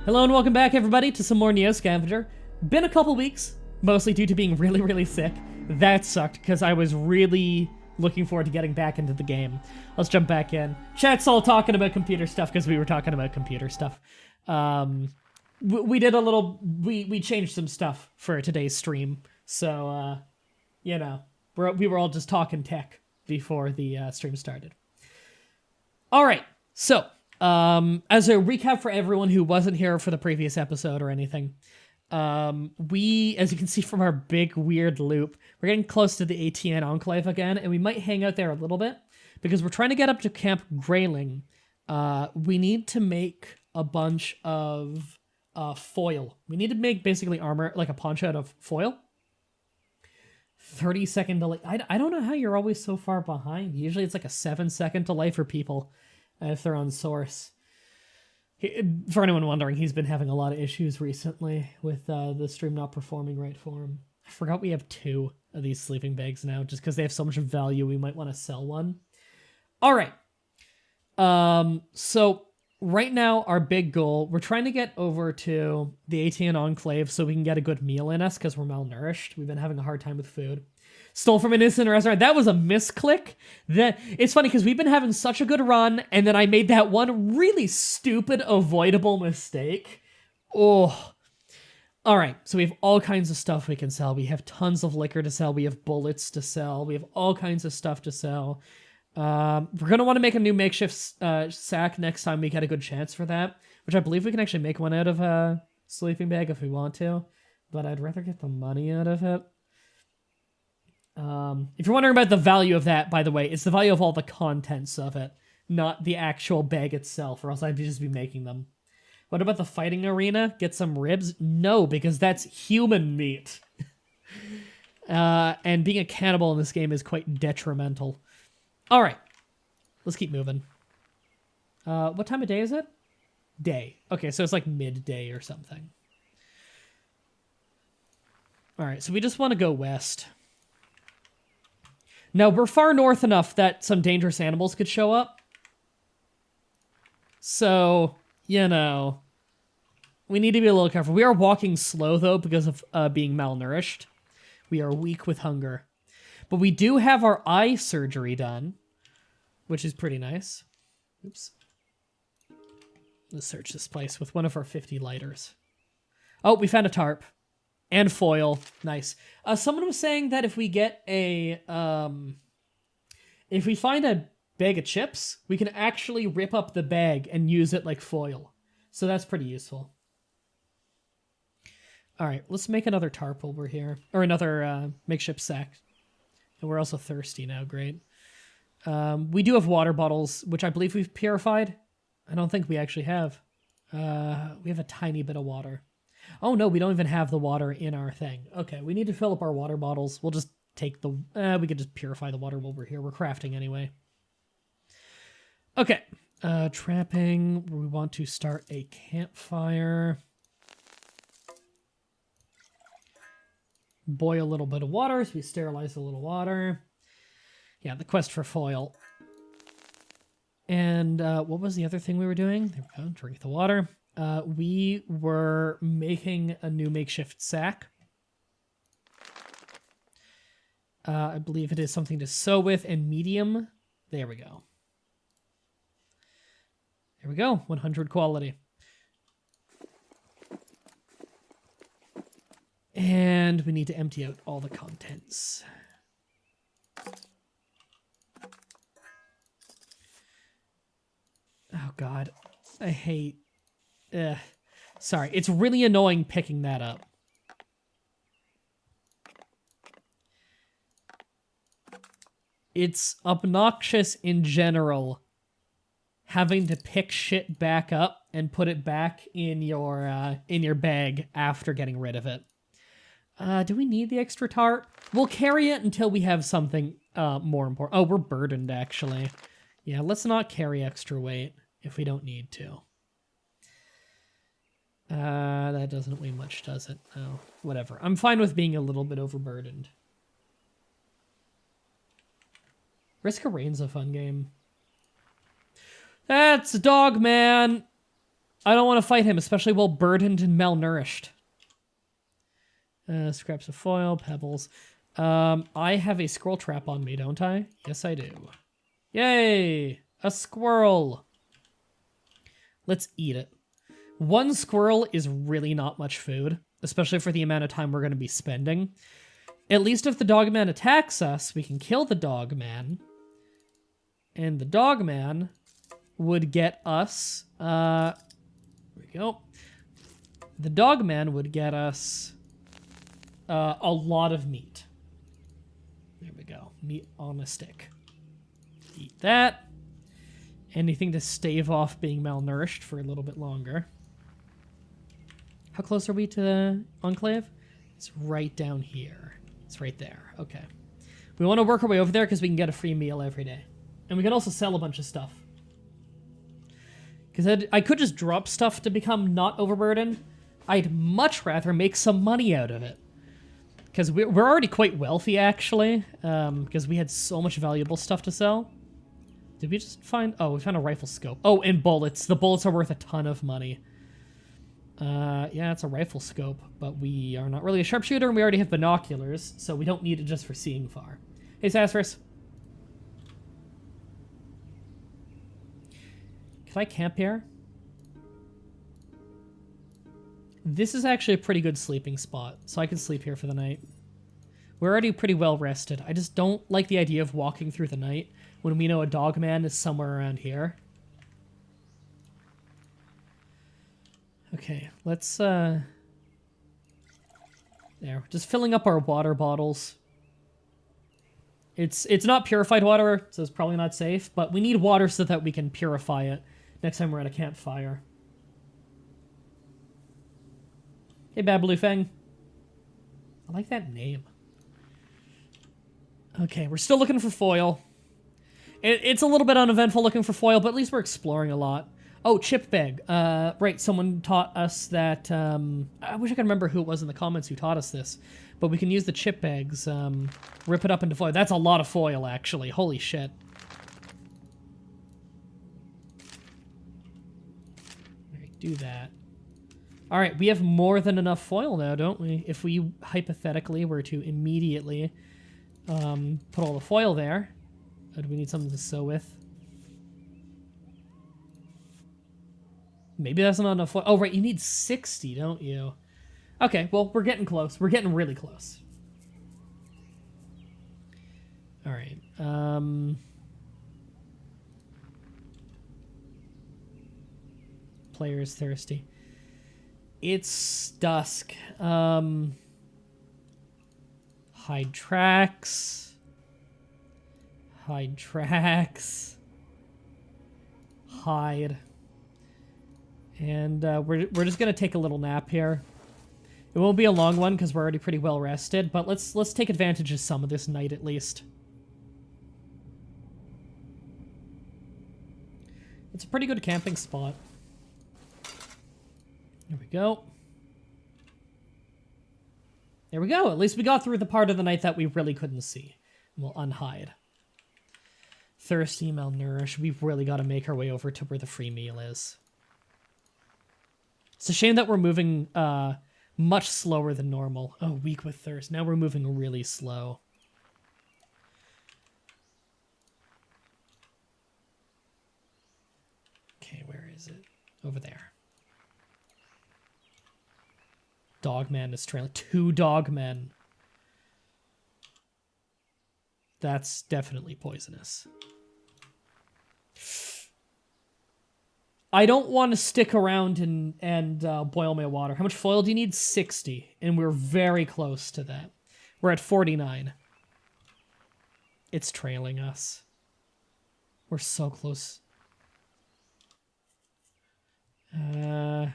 Hello and welcome back, everybody, to some more Neo Scavenger. Been a couple weeks, mostly due to being really, really sick. That sucked, because I was really looking forward to getting back into the game. Let's jump back in. Chat's all talking about computer stuff, because we were talking about computer stuff. We did a little... We changed some stuff for today's stream, so, you know, we were all just talking tech before the stream started. Alright, so... as a recap for everyone who wasn't here for the previous episode or anything, we, as you can see from our big weird loop, we're getting close to the ATN Enclave again, and we might hang out there a little bit, because we're trying to get up to Camp Grayling. We need to make a bunch of, foil. We need to make basically armor, like a poncho out of foil. 30-second delay. I don't know how you're always so far behind. Usually it's like a 7-second delay for people. If they're on source. For anyone wondering, he's been having a lot of issues recently with the stream not performing right for him. I forgot we have 2 of these sleeping bags now, just because they have so much value we might want to sell one. Alright. So right now, our big goal, we're trying to get over to the ATN Enclave so we can get a good meal in us, because we're malnourished. We've been having a hard time with food. Stole from an innocent restaurant. That was a misclick. It's funny because we've been having such a good run, and then I made that one really stupid, avoidable mistake. Oh. All right, so we have all kinds of stuff we can sell. We have tons of liquor to sell. We have bullets to sell. We have all kinds of stuff to sell. We're going to want to make a new makeshift sack next time we get a good chance for that, which I believe we can actually make one out of a sleeping bag if we want to, but I'd rather get the money out of it. If you're wondering about the value of that, by the way, it's the value of all the contents of it, not the actual bag itself, or else I'd just be making them. What about the fighting arena? Get some ribs? No, because that's human meat. And being a cannibal in this game is quite detrimental. Alright, let's keep moving. What time of day is it? Day. Okay, so it's like midday or something. Alright, so we just want to go west. Now, we're far north enough that some dangerous animals could show up. So, you know, we need to be a little careful. We are walking slow, though, because of being malnourished. We are weak with hunger. But we do have our eye surgery done, which is pretty nice. Oops. Let's search this place with one of our 50 lighters. Oh, we found a tarp. And foil. Nice. Someone was saying that if we get a, if we find a bag of chips, we can actually rip up the bag and use it like foil. So that's pretty useful. Alright, let's make another tarp while we're here. Or another makeshift sack. And we're also thirsty now, great. We do have water bottles, which I believe we've purified. I don't think we actually have. We have a tiny bit of water. Oh no, we don't even have the water in our thing. Okay, we need to fill up our water bottles. We'll just take the... we could just purify the water while we're here. We're crafting anyway. Okay. Trapping. We want to start a campfire. Boil a little bit of water, so we sterilize a little water. Yeah, the quest for foil. And what was the other thing we were doing? There we go, drink the water. We were making a new makeshift sack. I believe it is something to sew with and medium. There we go. There we go, 100 quality. And we need to empty out all the contents. Oh god, I hate... Sorry, it's really annoying picking that up. It's obnoxious in general having to pick shit back up and put it back in your bag after getting rid of it. Do we need the extra tarp? We'll carry it until we have something more important. Oh, we're burdened, actually. Yeah, let's not carry extra weight if we don't need to. That doesn't weigh much, does it? Oh, whatever. I'm fine with being a little bit overburdened. Risk of Rain's a fun game. That's Dog Man! I don't want to fight him, especially while burdened and malnourished. Scraps of foil, pebbles. I have a squirrel trap on me, don't I? Yes, I do. Yay! A squirrel! Let's eat it. One squirrel is really not much food, especially for the amount of time we're going to be spending. At least if the dogman attacks us, we can kill the dogman. And the dogman would get us... there we go. The dogman would get us a lot of meat. There we go. Meat on a stick. Eat that. Anything to stave off being malnourished for a little bit longer. How close are we to the Enclave? It's right down here. It's right there. Okay. We want to work our way over there because we can get a free meal every day. And we can also sell a bunch of stuff. Because I could just drop stuff to become not overburdened. I'd much rather make some money out of it. Because we're already quite wealthy, actually. Because we had so much valuable stuff to sell. Did we just find... Oh, we found a rifle scope. Oh, and bullets. The bullets are worth a ton of money. Yeah, it's a rifle scope, but we are not really a sharpshooter, and we already have binoculars, so we don't need it just for seeing far. Hey, Sassafras. Can I camp here? This is actually a pretty good sleeping spot, so I can sleep here for the night. We're already pretty well rested. I just don't like the idea of walking through the night when we know a dogman is somewhere around here. Okay, let's, there. Just filling up our water bottles. It's not purified water, so it's probably not safe, but we need water so that we can purify it next time we're at a campfire. Hey, Bad Blue Fang. I like that name. Okay, we're still looking for foil. It's a little bit uneventful looking for foil, but at least we're exploring a lot. Oh, chip bag. Right, someone taught us that... I wish I could remember who it was in the comments who taught us this. But we can use the chip bags, rip it up into foil. That's a lot of foil, actually. Holy shit. Alright, do that. Alright, we have more than enough foil now, don't we? If we, hypothetically, were to immediately put all the foil there. Do we need something to sew with? Maybe that's not enough foil. Oh, right, you need 60, don't you? Okay, well, we're getting close. We're getting really close. All right. Player's thirsty. It's dusk. Hide tracks. Hide tracks. Hide. And we're just gonna take a little nap here. It won't be a long one because we're already pretty well rested, but let's take advantage of some of this night at least. It's a pretty good camping spot. There we go. There we go. At least we got through the part of the night that we really couldn't see. We'll unhide. Thirsty, malnourished. We've really got to make our way over to where the free meal is. It's a shame that we're moving much slower than normal. Oh, weak with thirst. Now we're moving really slow. Okay, where is it? Over there. Dogman is trailing. 2 dogmen. That's definitely poisonous. I don't want to stick around and boil my water. How much foil do you need? 60. And we're very close to that. We're at 49. It's trailing us. We're so close. You know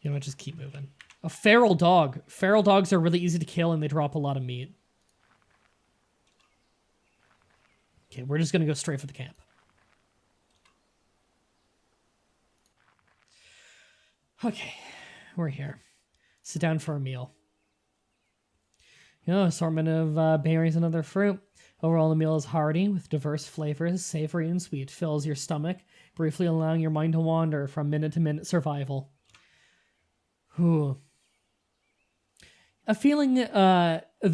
what? Just keep moving. A feral dog. Feral dogs are really easy to kill and they drop a lot of meat. Okay, we're just going to go straight for the camp. Okay, we're here. Sit down for a meal. Assortment of berries and other fruit. Overall, the meal is hearty with diverse flavors, savory and sweet. Fills your stomach, briefly allowing your mind to wander from minute-to-minute survival. Whew. The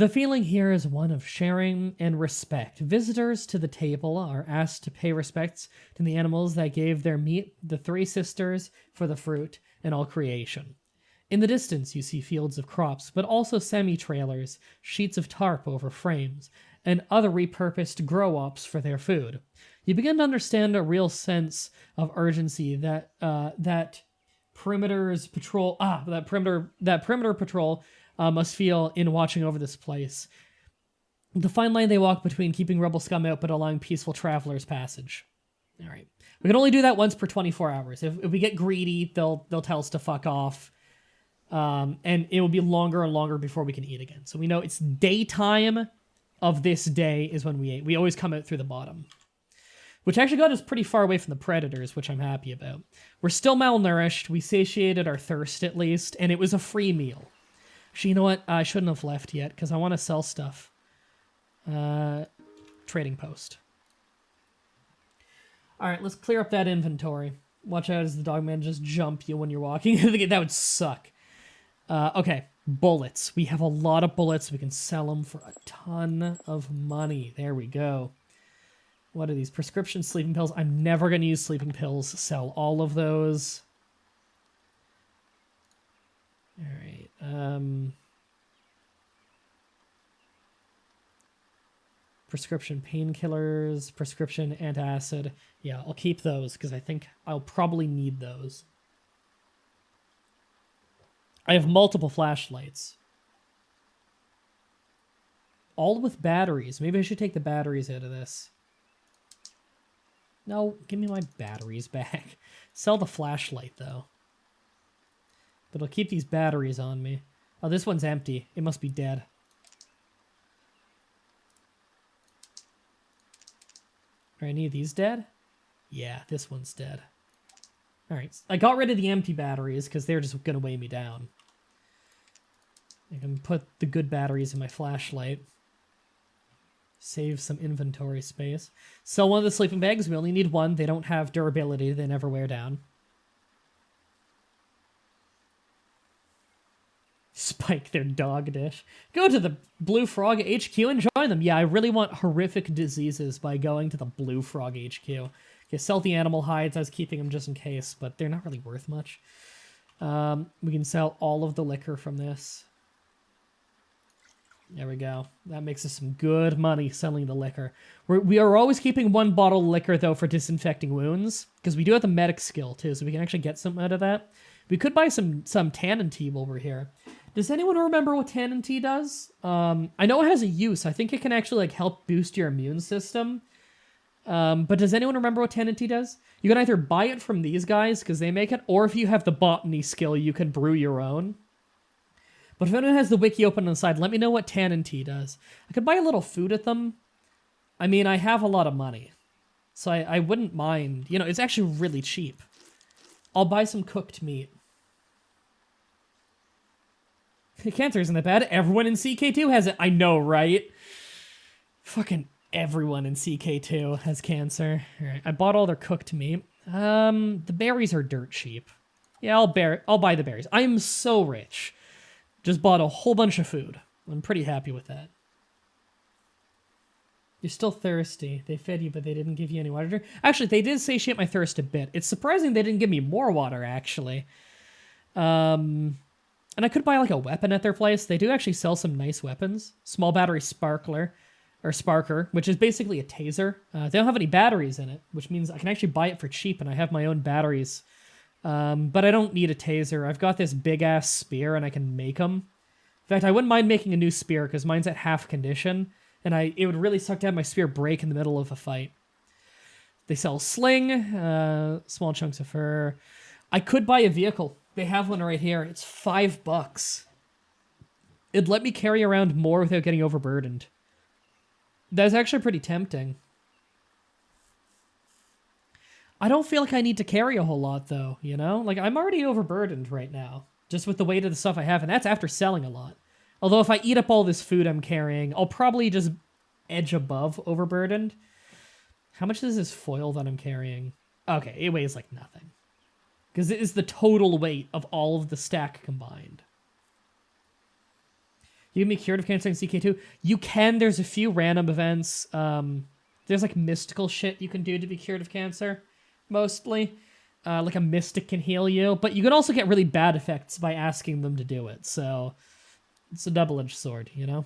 feeling here is one of sharing and respect. Visitors to the table are asked to pay respects to the animals that gave their meat, the three sisters for the fruit, and all creation. In the distance, you see fields of crops, but also semi-trailers, sheets of tarp over frames, and other repurposed grow-ops for their food. You begin to understand a real sense of urgency that perimeter patrol must feel in watching over this place. The fine line they walk between keeping rebel scum out but allowing peaceful travelers passage. All right, we can only do that once per 24 hours. If we get greedy, they'll tell us to fuck off. And it will be longer and longer before we can eat again. So we know it's daytime of this day is when we ate. We always come out through the bottom. Which actually got us pretty far away from the predators, which I'm happy about. We're still malnourished. We satiated our thirst at least, and it was a free meal. Actually, you know what? I shouldn't have left yet, because I want to sell stuff. Trading post. Alright, let's clear up that inventory. Watch out as the dogman just jump you when you're walking. That would suck. Okay, bullets. We have a lot of bullets. We can sell them for a ton of money. There we go. What are these? Prescription sleeping pills. I'm never going to use sleeping pills. Sell all of those. Alright. Prescription painkillers. Prescription antacid. Yeah, I'll keep those because I think I'll probably need those. I have multiple flashlights. All with batteries. Maybe I should take the batteries out of this. No, give me my batteries back. Sell the flashlight, though. But I'll keep these batteries on me. Oh, this one's empty. It must be dead. Are any of these dead? Yeah, this one's dead. Alright, I got rid of the empty batteries because they're just going to weigh me down. I can put the good batteries in my flashlight. Save some inventory space. Sell one of the sleeping bags. We only need one. They don't have durability. They never wear down. Spike their dog dish. Go to the Blue Frog HQ and join them. Yeah, I really want horrific diseases by going to the Blue Frog HQ. Okay, sell the animal hides. I was keeping them just in case, but they're not really worth much. We can sell all of the liquor from this. There we go. That makes us some good money selling the liquor. We are always keeping one bottle of liquor, though, for disinfecting wounds, because we do have the medic skill, too, so we can actually get something out of that. We could buy some tannin tea while we're here. Does anyone remember what tannin tea does? I know it has a use. I think it can actually like help boost your immune system. But does anyone remember what tannin tea does? You can either buy it from these guys, because they make it, or if you have the botany skill, you can brew your own. But if anyone has the wiki open on the side, let me know what tannin tea does. I could buy a little food at them. I mean, I have a lot of money. So I wouldn't mind. You know, it's actually really cheap. I'll buy some cooked meat. Cancer isn't that bad. Everyone in CK2 has it. I know, right? Fucking everyone in CK2 has cancer. Alright, I bought all their cooked meat. The berries are dirt cheap. Yeah, I'll buy the berries. I am so rich. Just bought a whole bunch of food. I'm pretty happy with that. You're still thirsty. They fed you, but they didn't give you any water. Actually, they did satiate my thirst a bit. It's surprising they didn't give me more water, actually. And I could buy, like, a weapon at their place. They do actually sell some nice weapons. Small battery sparker, which is basically a taser. They don't have any batteries in it, which means I can actually buy it for cheap, and I have my own batteries. But I don't need a taser. I've got this big-ass spear, and I can make them. In fact, I wouldn't mind making a new spear, because mine's at half condition, and it would really suck to have my spear break in the middle of a fight. They sell sling, small chunks of fur. I could buy a vehicle. They have one right here. It's $5. It'd let me carry around more without getting overburdened. That's actually pretty tempting. I don't feel like I need to carry a whole lot, though, you know? Like, I'm already overburdened right now, just with the weight of the stuff I have, and that's after selling a lot. Although if I eat up all this food I'm carrying, I'll probably just edge above overburdened. How much is this foil that I'm carrying? Okay, it weighs like nothing. Because it is the total weight of all of the stack combined. You can be cured of cancer in CK2. You can. There's a few random events. There's like mystical shit you can do to be cured of cancer, mostly. Like a mystic can heal you. But you can also get really bad effects by asking them to do it. So it's a double-edged sword, you know?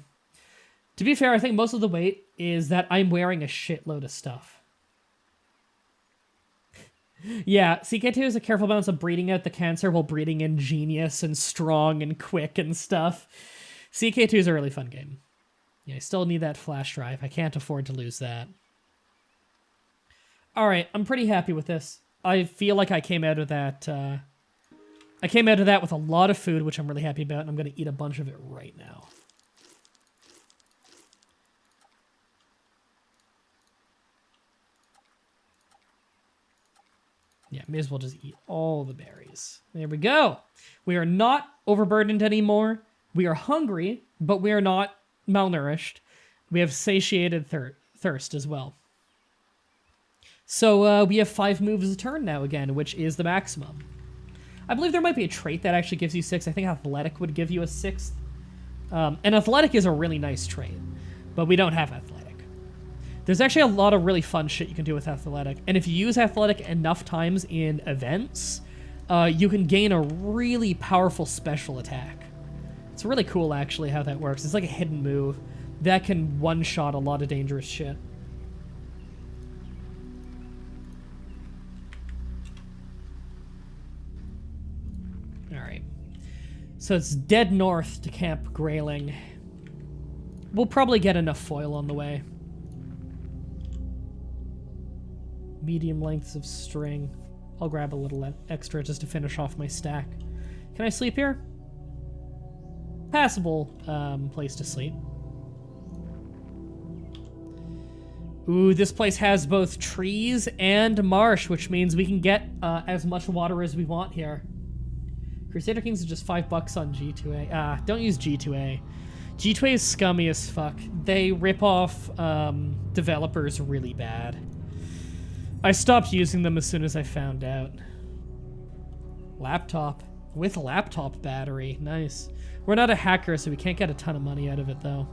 To be fair, I think most of the weight is that I'm wearing a shitload of stuff. Yeah, CK2 is a careful balance of breeding out the cancer while breeding in genius and strong and quick and stuff. CK2 is a really fun game. Yeah, I still need that flash drive. I can't afford to lose that. Alright, I'm pretty happy with this. I feel like I came out of that... I came out of that with a lot of food, which I'm really happy about, and I'm going to eat a bunch of it right now. Yeah, may as well just eat all the berries. There we go. We are not overburdened anymore. We are hungry, but we are not malnourished. We have satiated thirst as well. So we have 5 moves a turn now again, which is the maximum. I believe there might be a trait that actually gives you 6. I think Athletic would give you a 6th. And Athletic is a really nice trait, but we don't have Athletic. There's actually a lot of really fun shit you can do with Athletic, and if you use Athletic enough times in events, you can gain a really powerful special attack. It's really cool, actually, how that works. It's like a hidden move that can one-shot a lot of dangerous shit. Alright. So it's dead north to Camp Grayling. We'll probably get enough foil on the way. Medium lengths of string. I'll grab a little extra just to finish off my stack. Can I sleep here? Passable place to sleep. Ooh, this place has both trees and marsh, which means we can get as much water as we want here. Crusader Kings is just $5 on G2A. Don't use G2A. G2A is scummy as fuck. They rip off developers really bad. I stopped using them as soon as I found out. Laptop. With laptop battery. Nice. We're not a hacker, so we can't get a ton of money out of it, though.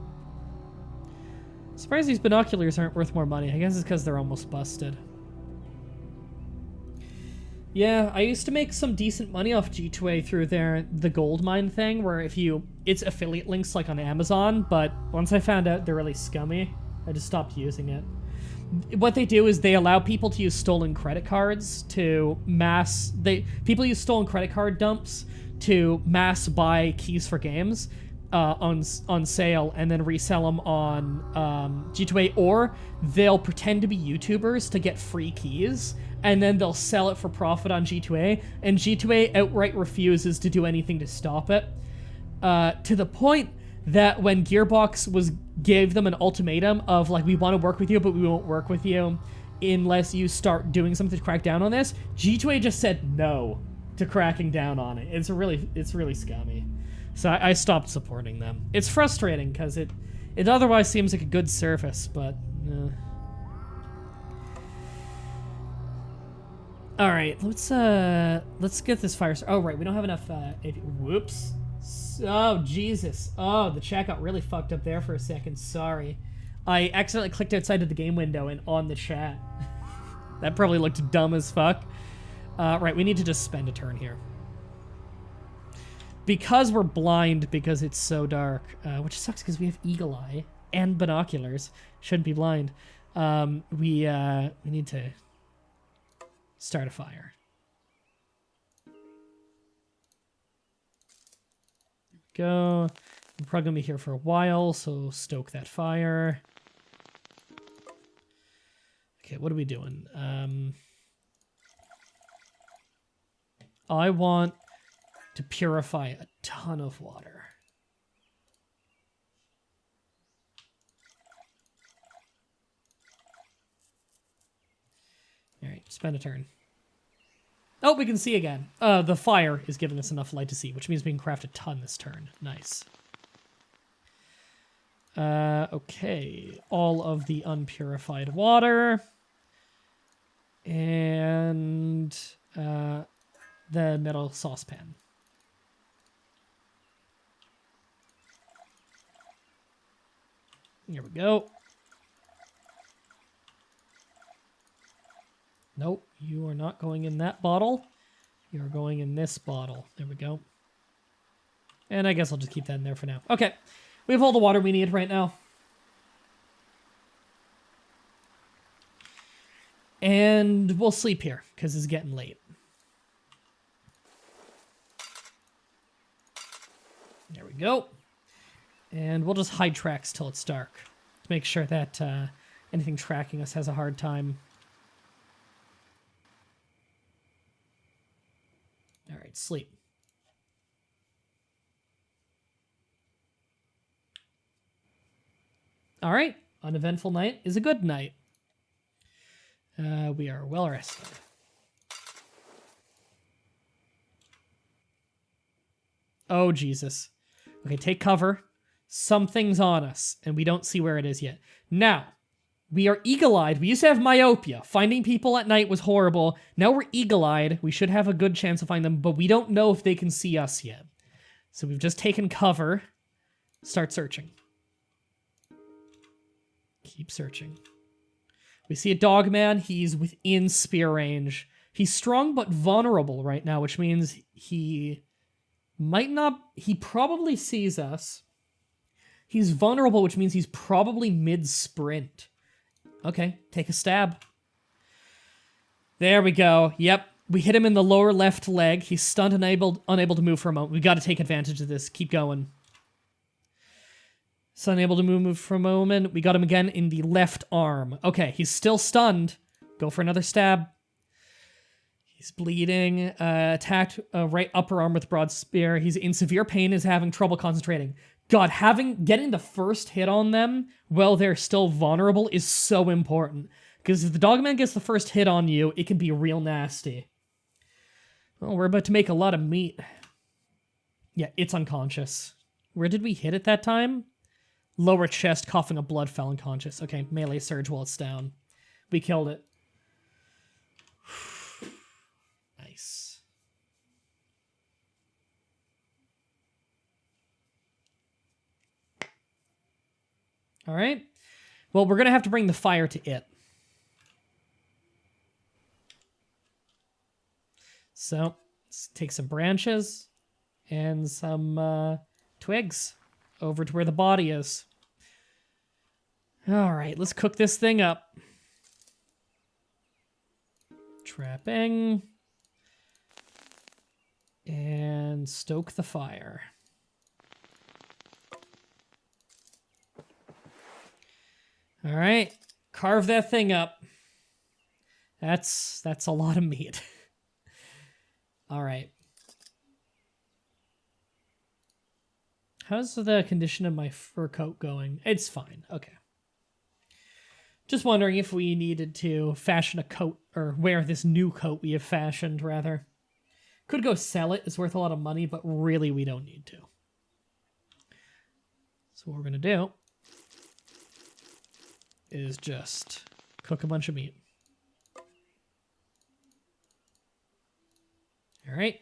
Surprised these binoculars aren't worth more money. I guess it's because they're almost busted. Yeah, I used to make some decent money off G2A through the gold mine thing, where it's affiliate links like on Amazon, but once I found out they're really scummy, I just stopped using it. What they do is they allow people to use stolen credit cards to people use stolen credit card dumps to mass buy keys for games on sale and then resell them on G2A, or they'll pretend to be YouTubers to get free keys and then they'll sell it for profit on G2A, and G2A outright refuses to do anything to stop it, to the point that when Gearbox gave them an ultimatum of like, we want to work with you, but we won't work with you unless you start doing something to crack down on this, G2A just said no to cracking down on it. It's really scummy. So I stopped supporting them. It's frustrating because it otherwise seems like a good service, but all right, let's get this fire. Oh right, we don't have enough. Whoops. Oh, Jesus. Oh, the chat got really fucked up there for a second. Sorry. I accidentally clicked outside of the game window and on the chat. That probably looked dumb as fuck. Right, we need to just spend a turn here. Because we're blind because it's so dark, which sucks because we have eagle eye and binoculars. Shouldn't be blind. We need to start a fire. Go. We're probably gonna be here for a while, so stoke that fire. Okay, what are we doing? I want to purify a ton of water. Alright, spend a turn. Oh, we can see again. The fire is giving us enough light to see, which means we can craft a ton this turn. Nice. Okay. All of the unpurified water. And the metal saucepan. Here we go. Nope, you are not going in that bottle. You're going in this bottle. There we go. And I guess I'll just keep that in there for now. Okay, we have all the water we need right now. And we'll sleep here, because it's getting late. There we go. And we'll just hide tracks till it's dark. To make sure that anything tracking us has a hard time. Alright, sleep. Alright, uneventful night is a good night. We are well rested. Oh, Jesus. Okay, take cover. Something's on us, and we don't see where it is yet. Now, we are eagle-eyed. We used to have myopia. Finding people at night was horrible. Now we're eagle-eyed. We should have a good chance to find them, but we don't know if they can see us yet. So we've just taken cover. Start searching. Keep searching. We see a dog man. He's within spear range. He's strong but vulnerable right now, which means he might not... He probably sees us. He's vulnerable, which means he's probably mid-sprint. Okay, take a stab. There we go. Yep, we hit him in the lower left leg. He's stunned, unable to move for a moment. We got to take advantage of this. Keep going. He's unable to move for a moment. We got him again in the left arm. Okay, he's still stunned. Go for another stab. He's bleeding. Attacked right upper arm with broad spear. He's in severe pain, is having trouble concentrating. God, getting the first hit on them while they're still vulnerable is so important. Because if the dogman gets the first hit on you, it can be real nasty. Well, we're about to make a lot of meat. Yeah, it's unconscious. Where did we hit it that time? Lower chest, coughing up blood, fell unconscious. Okay, melee surge while it's down. We killed it. Nice. All right. Well, we're going to have to bring the fire to it. So, let's take some branches and some twigs over to where the body is. All right, let's cook this thing up. Trapping. And stoke the fire. All right, carve that thing up. That's a lot of meat. All right. How's the condition of my fur coat going? It's fine. Okay. Just wondering if we needed to fashion a coat, or wear this new coat we have fashioned, rather. Could go sell it. It's worth a lot of money, but really we don't need to. So what we're going to do is just cook a bunch of meat. All right.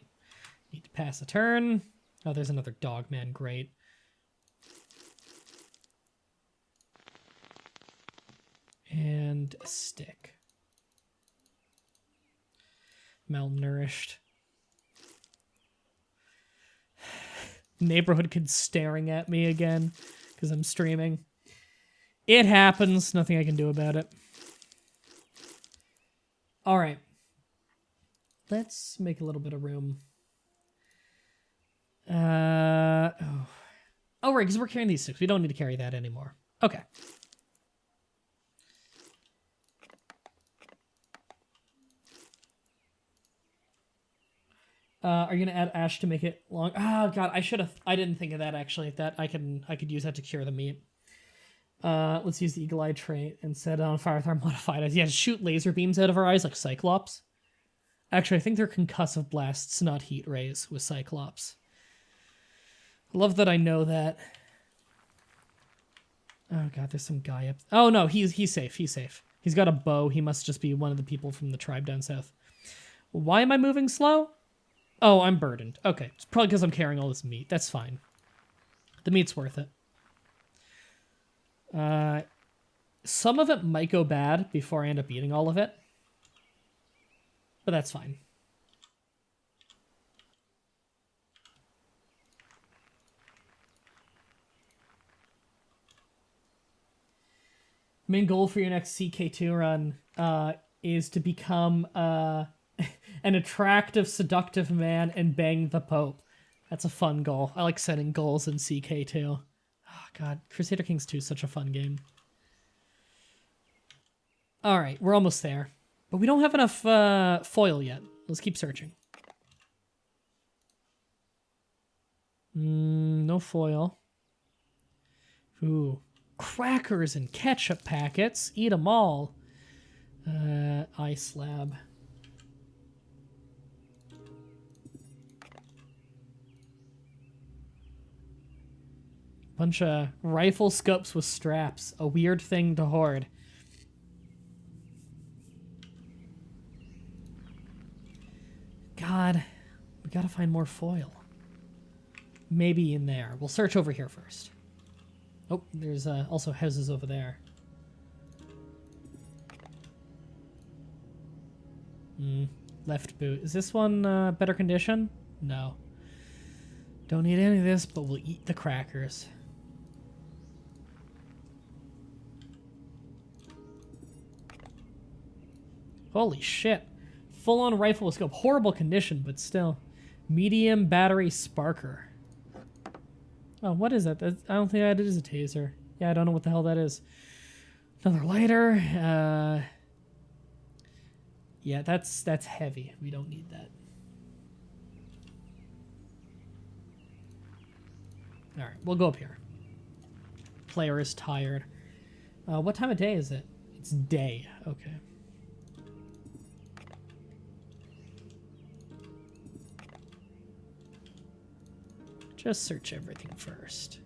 Need to pass a turn. Oh, there's another dog man. Great. And a stick. Malnourished. Neighborhood kid staring at me again because I'm streaming. It happens. Nothing I can do about it. All right. Let's make a little bit of room. Oh, right, because we're carrying these sticks. We don't need to carry that anymore. Okay. Are you gonna add ash to make it long? Oh god, I didn't think of that actually. That I could use that to cure the meat. Let's use the eagle eye trait and set it on fire with our modified eyes. Yeah, shoot laser beams out of our eyes like Cyclops. Actually, I think they're concussive blasts, not heat rays with Cyclops. I love that I know that. Oh god, there's some guy up. Oh no, he's safe. He's safe. He's got a bow. He must just be one of the people from the tribe down south. Why am I moving slow? Oh, I'm burdened. Okay, it's probably because I'm carrying all this meat. That's fine. The meat's worth it. Some of it might go bad before I end up eating all of it. But that's fine. Main goal for your next CK2 run is to become an attractive, seductive man and bang the Pope. That's a fun goal. I like setting goals in CK2. Oh, God. Crusader Kings 2 is such a fun game. Alright, we're almost there. But we don't have enough foil yet. Let's keep searching. No foil. Ooh. Crackers and ketchup packets. Eat them all. Ice slab. Bunch of rifle scopes with straps. A weird thing to hoard. God, we gotta find more foil. Maybe in there. We'll search over here first. Oh, there's also houses over there. Left boot. Is this one better condition? No. Don't need any of this, but we'll eat the crackers. Holy shit. Full-on rifle with scope. Horrible condition, but still. Medium battery sparker. Oh, what is that? I don't think that is a taser. Yeah, I don't know what the hell that is. Another lighter. Yeah, that's heavy. We don't need that. Alright, we'll go up here. Player is tired. What time of day is it? It's day. Okay. Just search everything first.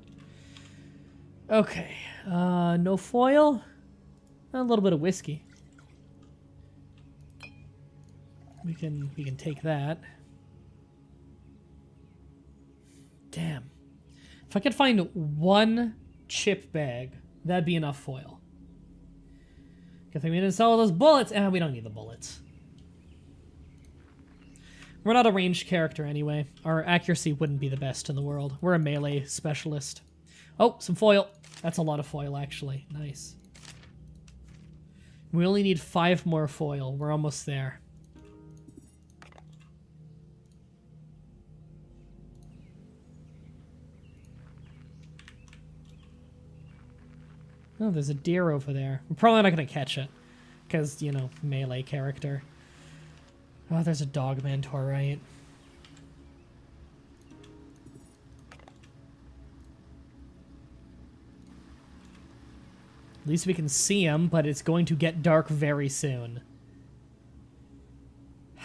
Okay. No foil. A little bit of whiskey. We can take that. Damn. If I could find one chip bag, that'd be enough foil. Good thing we didn't sell all those bullets. We don't need the bullets. We're not a ranged character anyway. Our accuracy wouldn't be the best in the world. We're a melee specialist. Oh, some foil. That's a lot of foil, actually. Nice. We only need 5 more foil. We're almost there. Oh, there's a deer over there. We're probably not going to catch it. Because, you know, melee character. Oh, there's a dog man to our right. At least we can see him, but it's going to get dark very soon. I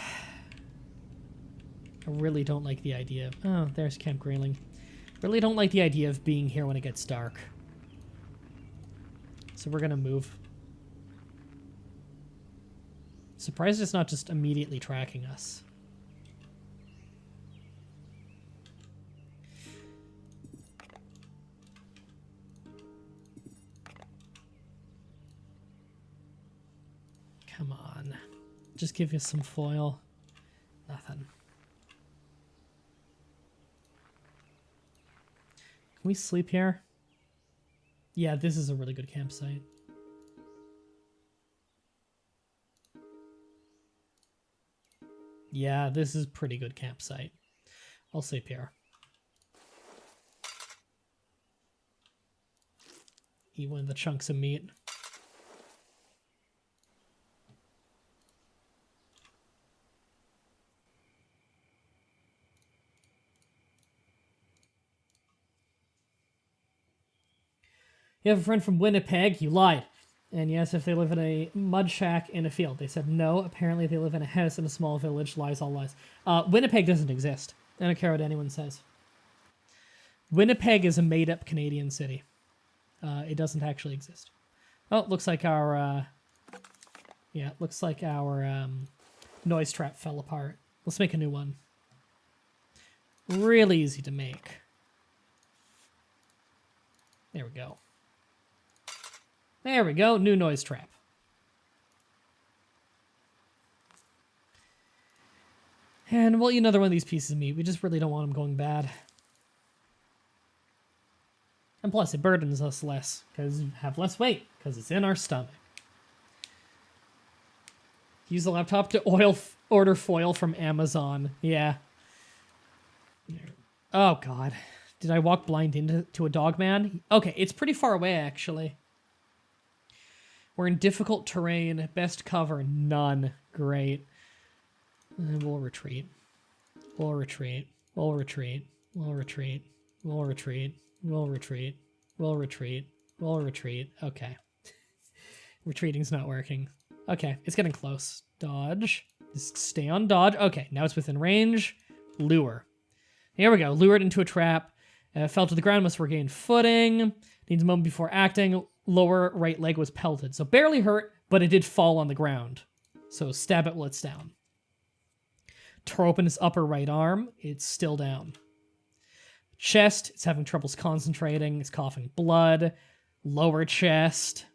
really don't like the idea of... Oh, there's Camp Grayling. Really don't like the idea of being here when it gets dark. So we're gonna move. Surprised it's not just immediately tracking us. Come on. Just give you some foil. Nothing. Can we sleep here? Yeah, this is a really good campsite. Yeah, this is a pretty good campsite. I'll sleep here. Eat one of the chunks of meat. You have a friend from Winnipeg? You lied. And yes, if they live in a mud shack in a field. They said no. Apparently they live in a house in a small village. Lies, all lies. Winnipeg doesn't exist. I don't care what anyone says. Winnipeg is a made-up Canadian city. It doesn't actually exist. Oh, looks like our noise trap fell apart. Let's make a new one. Really easy to make. There we go. There we go, new noise trap. And we'll eat another one of these pieces of meat. We just really don't want them going bad. And plus, it burdens us less, because we have less weight, because it's in our stomach. Use the laptop to order foil from Amazon. Yeah. Oh, God. Did I walk blind into a dog man? Okay, it's pretty far away, actually. We're in difficult terrain. Best cover, none. Great. And we'll retreat. We'll retreat. We'll retreat. We'll retreat. We'll retreat. We'll retreat. We'll retreat. We'll retreat. Okay. Retreating's not working. Okay, it's getting close. Dodge. Just stay on dodge. Okay, now it's within range. Lure. Here we go. Lured into a trap. Fell to the ground, must regain footing. Needs a moment before acting. Lower right leg was pelted. So barely hurt, but it did fall on the ground. So stab it while it's down. Tore open his upper right arm. It's still down. Chest, it's having troubles concentrating. It's coughing blood. Lower chest.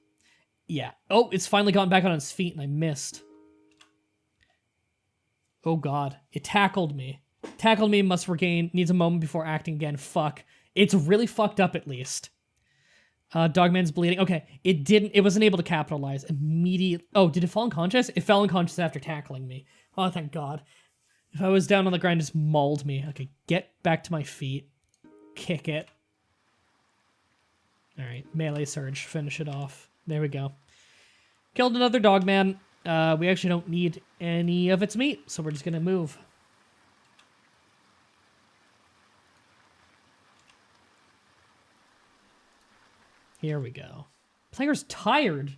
Yeah. Oh, it's finally gotten back on its feet, and I missed. Oh, God. It tackled me. Tackled me, must regain. Needs a moment before acting again. Fuck. It's really fucked up, at least. Dogman's bleeding. Okay, it wasn't able to capitalize. Immediate. Oh, did it fall unconscious? It fell unconscious after tackling me. Oh, thank God. If I was down on the ground, it just mauled me. Okay, get back to my feet. Kick it. Alright, melee surge. Finish it off. There we go. Killed another dogman. We actually don't need any of its meat, so we're just gonna move. Here we go. Player's tired.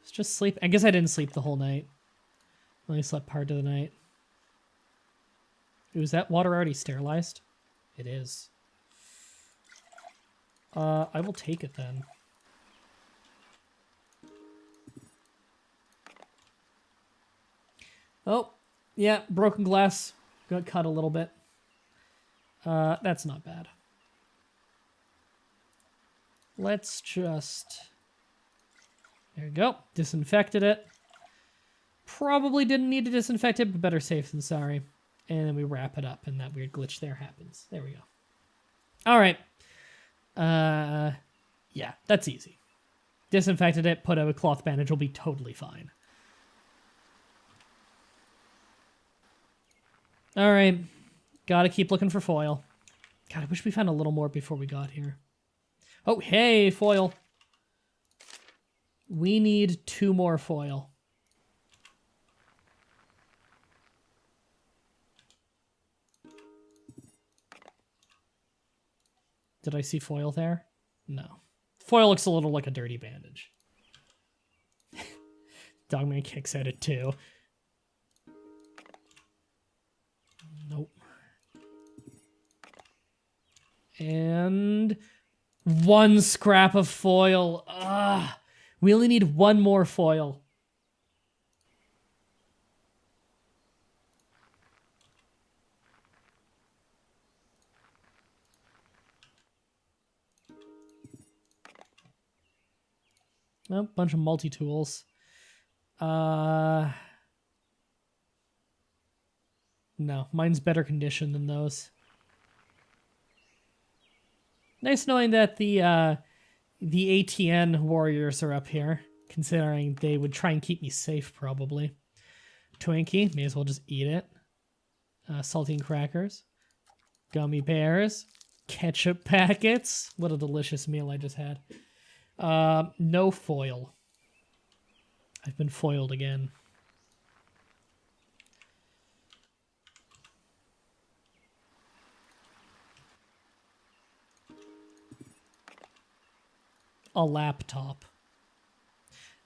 Let's just sleep. I guess I didn't sleep the whole night. Only slept part of the night. Ooh, is that water already sterilized? It is. I will take it then. Oh, yeah, broken glass. Got cut a little bit. That's not bad. Let's just... There we go. Disinfected it. Probably didn't need to disinfect it, but better safe than sorry. And then we wrap it up, and that weird glitch there happens. There we go. All right. Yeah, that's easy. Disinfected it, put a cloth bandage, will be totally fine. All right. Gotta keep looking for foil. God, I wish we found a little more before we got here. Oh, hey, foil. We need 2 more foil. Did I see foil there? No. Foil looks a little like a dirty bandage. Dogman kicks at it too. Nope. And 1 scrap of foil. Ugh. We only need 1 more foil. Oh, bunch of multi-tools. No, mine's better condition than those. Nice knowing that the ATN warriors are up here, considering they would try and keep me safe, probably. Twinkie, may as well just eat it. Saltine crackers. Gummy bears. Ketchup packets. What a delicious meal I just had. No foil. I've been foiled again. A laptop.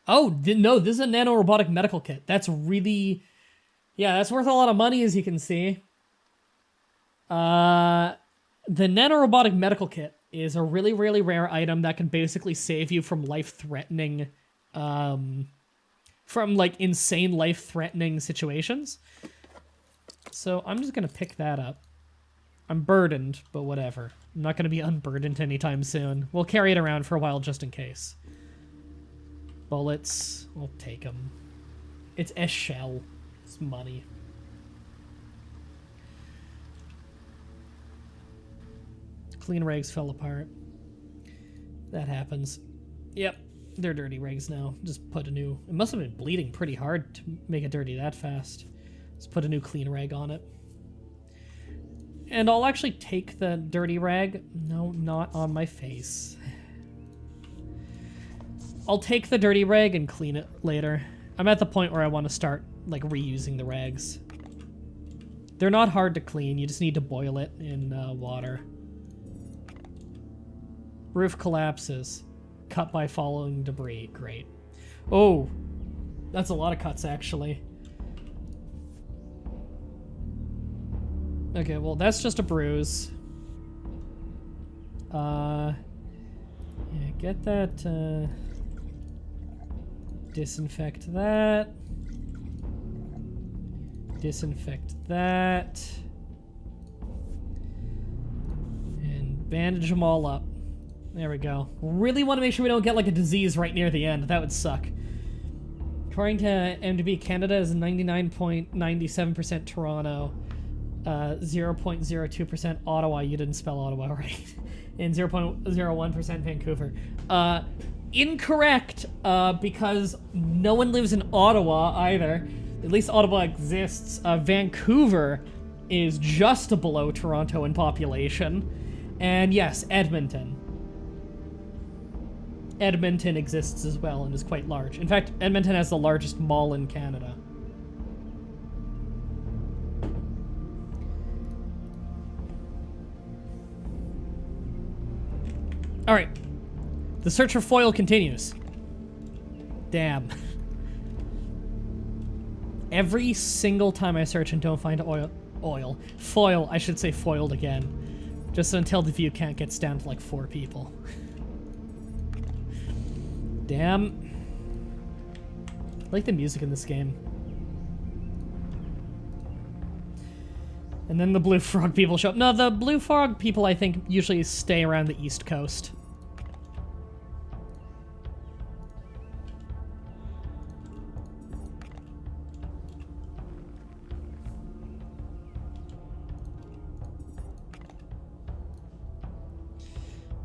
Oh, no, this is a nanorobotic medical kit. That's really... Yeah, that's worth a lot of money, as you can see. The nanorobotic medical kit. is a really, really rare item that can basically save you from life-threatening, from, like, insane life-threatening situations. So I'm just gonna pick that up. I'm burdened, but whatever. I'm not gonna be unburdened anytime soon. We'll carry it around for a while just in case. Bullets, we'll take them. It's a shell. It's money. Clean rigs fell apart. That happens. Yep, they're dirty rigs now. Just put a new... It must have been bleeding pretty hard to make it dirty that fast. Just put a new clean rag on it. And I'll actually take the dirty rag. No, not on my face. I'll take the dirty rag and clean it later. I'm at the point where I want to start, like, reusing the rags. They're not hard to clean. You just need to boil it in water. Roof collapses. Cut by falling debris. Great. Oh, that's a lot of cuts, actually. Okay, well, that's just a bruise. Yeah, get that, disinfect that. Disinfect that. And bandage them all up. There we go. Really want to make sure we don't get, like, a disease right near the end. That would suck. According to MDB, Canada is 99.97% Toronto. 0.02% Ottawa. You didn't spell Ottawa right. And 0.01% Vancouver. Incorrect, because no one lives in Ottawa either. At least Ottawa exists. Vancouver is just below Toronto in population. And yes, Edmonton. Edmonton exists as well and is quite large. In fact, Edmonton has the largest mall in Canada. Alright. The search for foil continues. Damn. Every single time I search and don't find foil, I should say foiled again. Just until the view count gets down to like 4 people. Damn. I like the music in this game. And then the blue frog people show up. No, the blue frog people, I think, usually stay around the East Coast.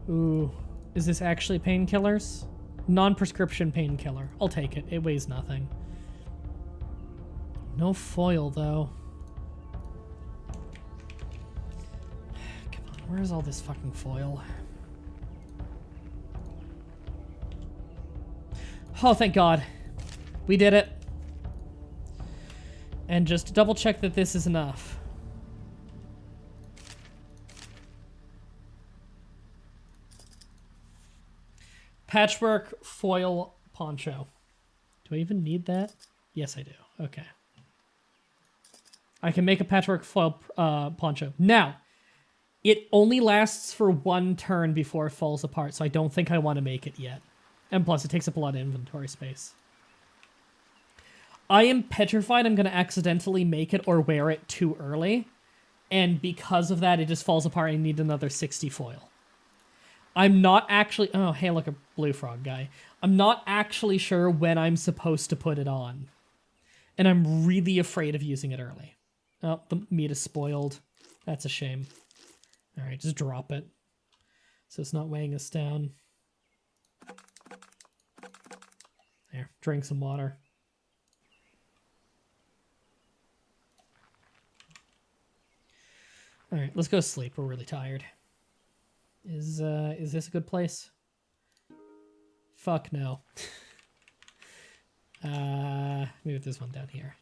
Ooh. Is this actually painkillers? Non-prescription painkiller. I'll take it. It weighs nothing. No foil, though. Come on, where's all this fucking foil? Oh, thank God. We did it. And just double check that this is enough. Patchwork foil poncho. Do I even need that? Yes, I do. Okay. I can make a patchwork foil poncho. Now, it only lasts for 1 turn before it falls apart, so I don't think I want to make it yet. And plus, it takes up a lot of inventory space. I am petrified I'm going to accidentally make it or wear it too early. And because of that, it just falls apart and I need another 60 foil. I'm not actually... Oh, hey, look, a blue frog guy. I'm not actually sure when I'm supposed to put it on. And I'm really afraid of using it early. Oh, the meat is spoiled. That's a shame. All right, just drop it. So it's not weighing us down. There, drink some water. All right, let's go sleep. We're really tired. Is this a good place? Fuck no. Maybe this one down here.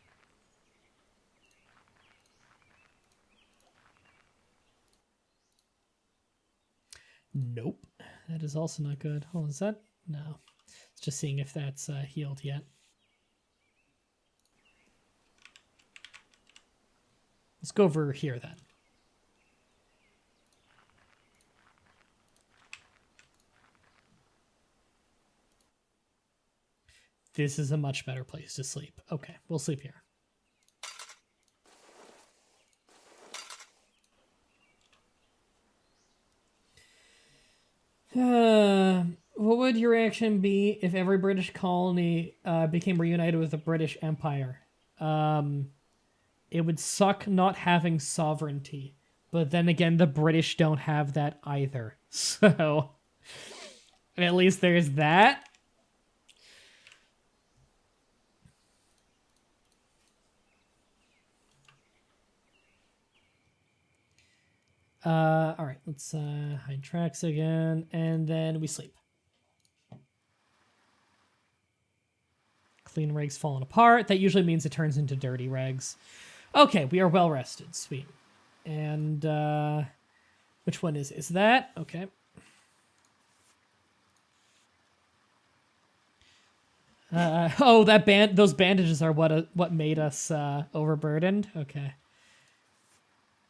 Nope. That is also not good. Oh, is that? No. It's just seeing if that's healed yet. Let's go over here then. This is a much better place to sleep. Okay, we'll sleep here. What would your reaction be if every British colony became reunited with the British Empire? It would suck not having sovereignty. But then again, the British don't have that either. So, at least there's that. Alright, let's hide tracks again, and then we sleep. Clean rigs falling apart. That usually means it turns into dirty rags. Okay, we are well rested. Sweet. And, which one is that? Okay. Oh, those bandages are what made us, overburdened? Okay.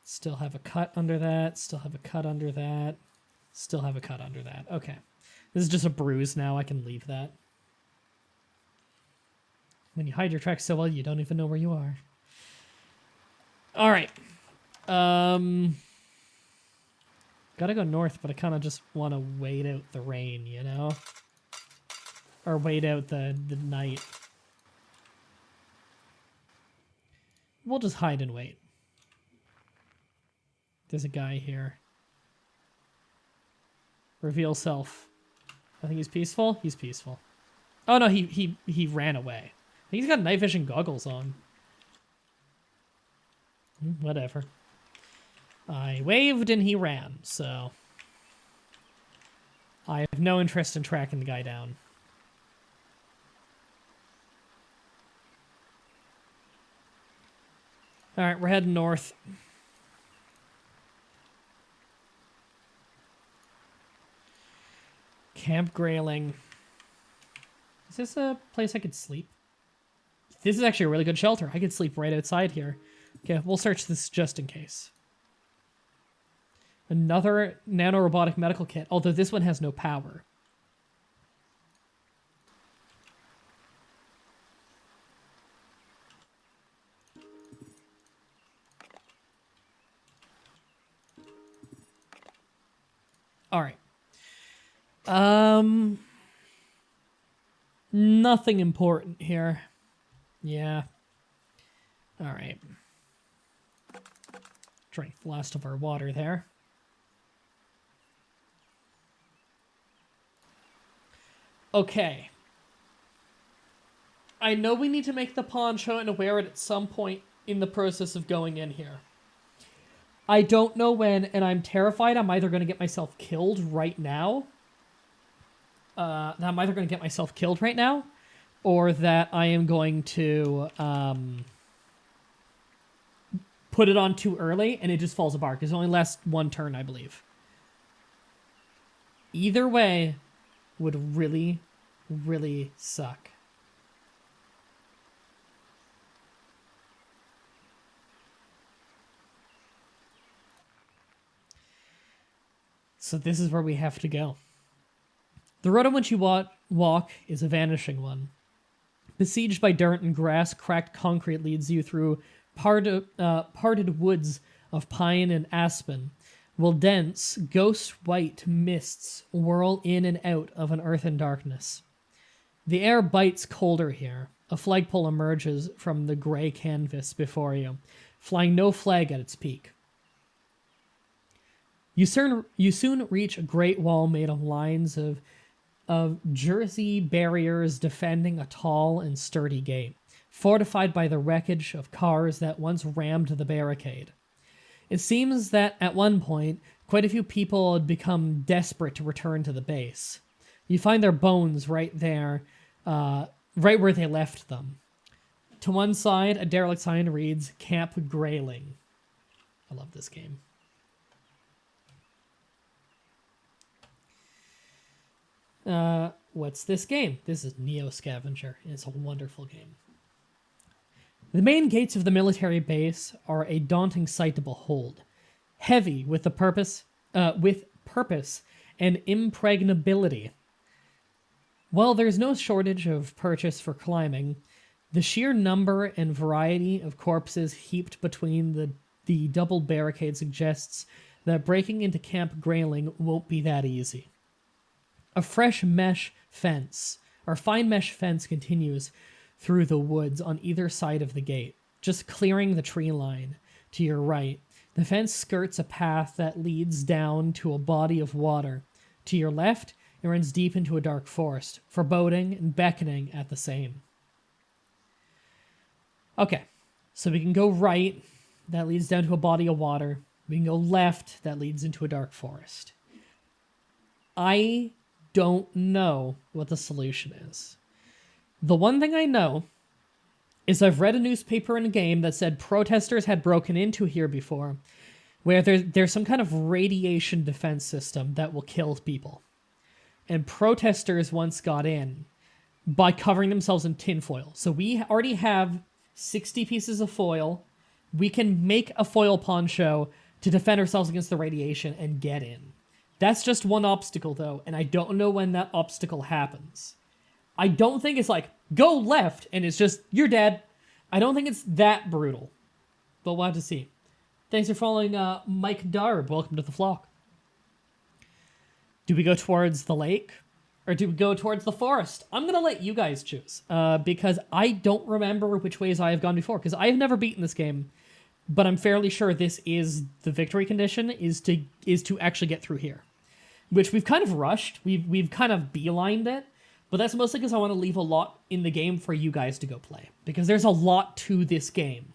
Still have a cut under that. Still have a cut under that. Still have a cut under that. Okay. This is just a bruise now. I can leave that. When you hide your tracks so well, you don't even know where you are. Alright. Gotta go north, but I kind of just want to wait out the rain, you know? Or wait out the night. We'll just hide and wait. There's a guy here. Reveal self. I think he's peaceful. He's peaceful. Oh no, he ran away. I think he's got night vision goggles on. Whatever. I waved and he ran, so I have no interest in tracking the guy down. Alright, we're heading north. Camp Grayling. Is this a place I could sleep? This is actually a really good shelter. I could sleep right outside here. Okay, we'll search this just in case. Another nanorobotic medical kit, although this one has no power. All right. Nothing important here. Yeah. All right. Drank the last of our water there. Okay. I know we need to make the poncho and wear it at some point in the process of going in here. I don't know when, and I'm terrified I'm either going to get myself killed right now. I'm either going to get myself killed right now, or that I am going to put it on too early and it just falls apart, because it only lasts one turn, I believe. Either way would really, really suck. So this is where we have to go. The road on which you walk is a vanishing one. Besieged by dirt and grass, cracked concrete leads you through parted woods of pine and aspen, while dense, ghost-white mists whirl in and out of an earthen darkness. The air bites colder here. A flagpole emerges from the gray canvas before you, flying no flag at its peak. You soon reach a great wall made of lines of jersey barriers defending a tall and sturdy gate, fortified by the wreckage of cars that once rammed the barricade. It seems that at one point, quite a few people had become desperate to return to the base. You find their bones right there, right where they left them. To one side, a derelict sign reads, Camp Grayling. I love this game. What's this game? This is Neo Scavenger. It's a wonderful game. The main gates of the military base are a daunting sight to behold, heavy with purpose and impregnability. While there's no shortage of purchase for climbing, the sheer number and variety of corpses heaped between the double barricade suggests that breaking into Camp Grayling won't be that easy. A fresh mesh fence, or fine mesh fence, continues through the woods on either side of the gate, just clearing the tree line. To your right, the fence skirts a path that leads down to a body of water. To your left, it runs deep into a dark forest, foreboding and beckoning at the same. Okay, so we can go right, that leads down to a body of water. We can go left, that leads into a dark forest. I don't know what the solution is. The one thing I know is I've read a newspaper in a game that said protesters had broken into here before, where there's some kind of radiation defense system that will kill people. And protesters once got in by covering themselves in tinfoil. So we already have 60 pieces of foil. We can make a foil poncho to defend ourselves against the radiation and get in. That's just one obstacle, though, and I don't know when that obstacle happens. I don't think it's like, go left, and it's just, you're dead. I don't think it's that brutal, but we'll have to see. Thanks for following Mike Darb. Welcome to the flock. Do we go towards the lake, or do we go towards the forest? I'm going to let you guys choose, because I don't remember which ways I have gone before, because I have never beaten this game, but I'm fairly sure this is the victory condition, is to actually get through here. Which we've kind of rushed. We've kind of beelined it. But that's mostly because I want to leave a lot in the game for you guys to go play. Because there's a lot to this game.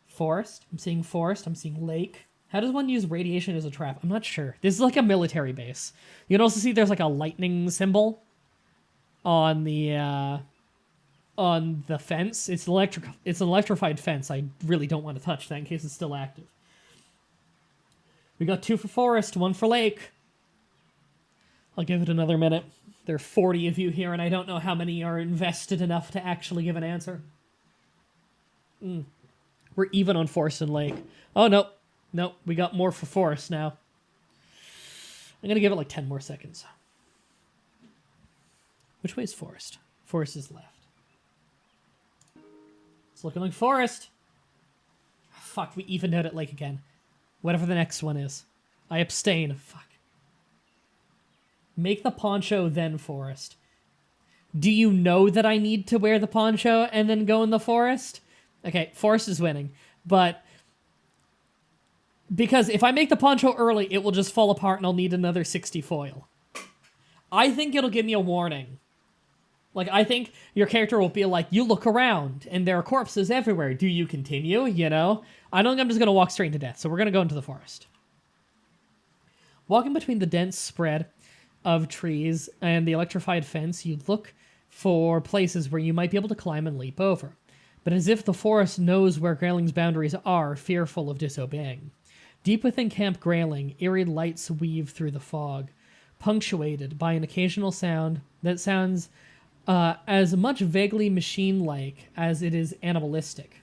Forest. I'm seeing forest. I'm seeing lake. How does one use radiation as a trap? I'm not sure. This is like a military base. You can also see there's like a lightning symbol on the fence. It's an electrified fence. I really don't want to touch that in case it's still active. We got 2 for forest, 1 for lake. I'll give it another minute. There are 40 of you here, and I don't know how many are invested enough to actually give an answer. We're even on forest and lake. Oh, no. No, we got more for forest now. I'm going to give it like 10 more seconds. Which way is forest? Forest is left. It's looking like forest. Fuck, we evened out at lake again. Whatever the next one is. I abstain. Fuck. Make the poncho, then forest. Do you know that I need to wear the poncho and then go in the forest? Okay, forest is winning. But because if I make the poncho early, it will just fall apart and I'll need another 60 foil. I think it'll give me a warning. Like, I think your character will be like, you look around and there are corpses everywhere. Do you continue? You know? I don't think I'm just going to walk straight into death, so we're going to go into the forest. Walking between the dense spread of trees and the electrified fence, you look for places where you might be able to climb and leap over. But as if the forest knows where Grayling's boundaries are, fearful of disobeying. Deep within Camp Grayling, eerie lights weave through the fog, punctuated by an occasional sound that sounds as much vaguely machine-like as it is animalistic.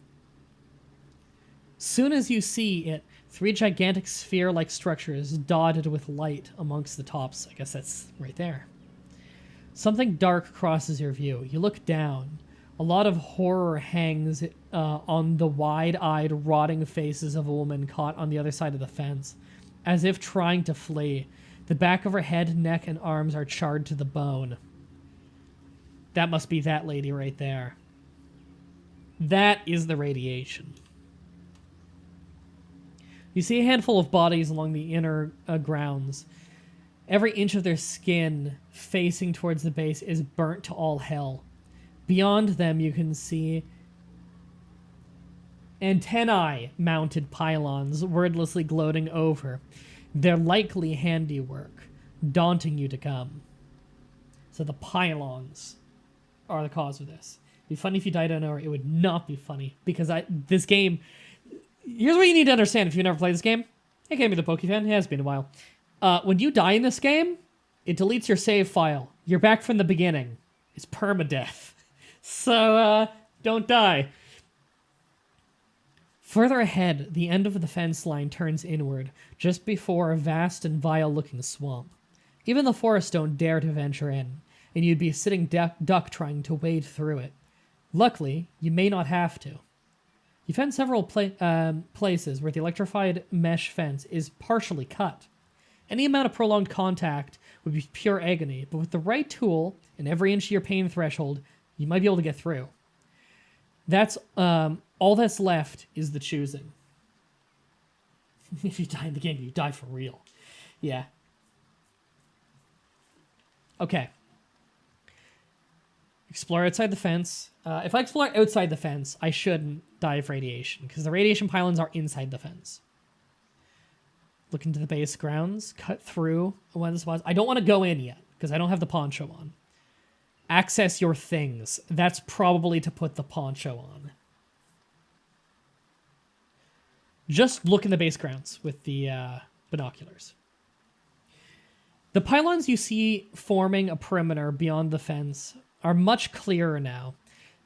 Soon as you see it, 3 gigantic sphere-like structures dotted with light amongst the tops. I guess that's right there. Something dark crosses your view. You look down. A lot of horror hangs on the wide-eyed, rotting faces of a woman caught on the other side of the fence, as if trying to flee. The back of her head, neck, and arms are charred to the bone. That must be that lady right there. That is the radiation. You see a handful of bodies along the inner grounds. Every inch of their skin facing towards the base is burnt to all hell. Beyond them, you can see antennae-mounted pylons wordlessly gloating over. They're likely handiwork, daunting you to come. So the pylons are the cause of this. It'd be funny if you died on or it would not be funny, because this game... Here's what you need to understand if you've never played this game. Hey, Game of the Pokefan. Yeah, it's been a while. When you die in this game, it deletes your save file. You're back from the beginning. It's permadeath. So, don't die. Further ahead, the end of the fence line turns inward, just before a vast and vile-looking swamp. Even the forest don't dare to venture in. and you'd be a sitting duck trying to wade through it. Luckily, you may not have to. You found several places where the electrified mesh fence is partially cut. Any amount of prolonged contact would be pure agony, but with the right tool and every inch of your pain threshold, you might be able to get through. That's all that's left is the choosing. If you die in the game, you die for real. Yeah. Okay. Explore outside the fence. If I explore outside the fence, I shouldn't die of radiation, because the radiation pylons are inside the fence. Look into the base grounds. Cut through one of the spots. I don't want to go in yet, because I don't have the poncho on. Access your things. That's probably to put the poncho on. Just look in the base grounds with the binoculars. The pylons you see forming a perimeter beyond the fence are much clearer now.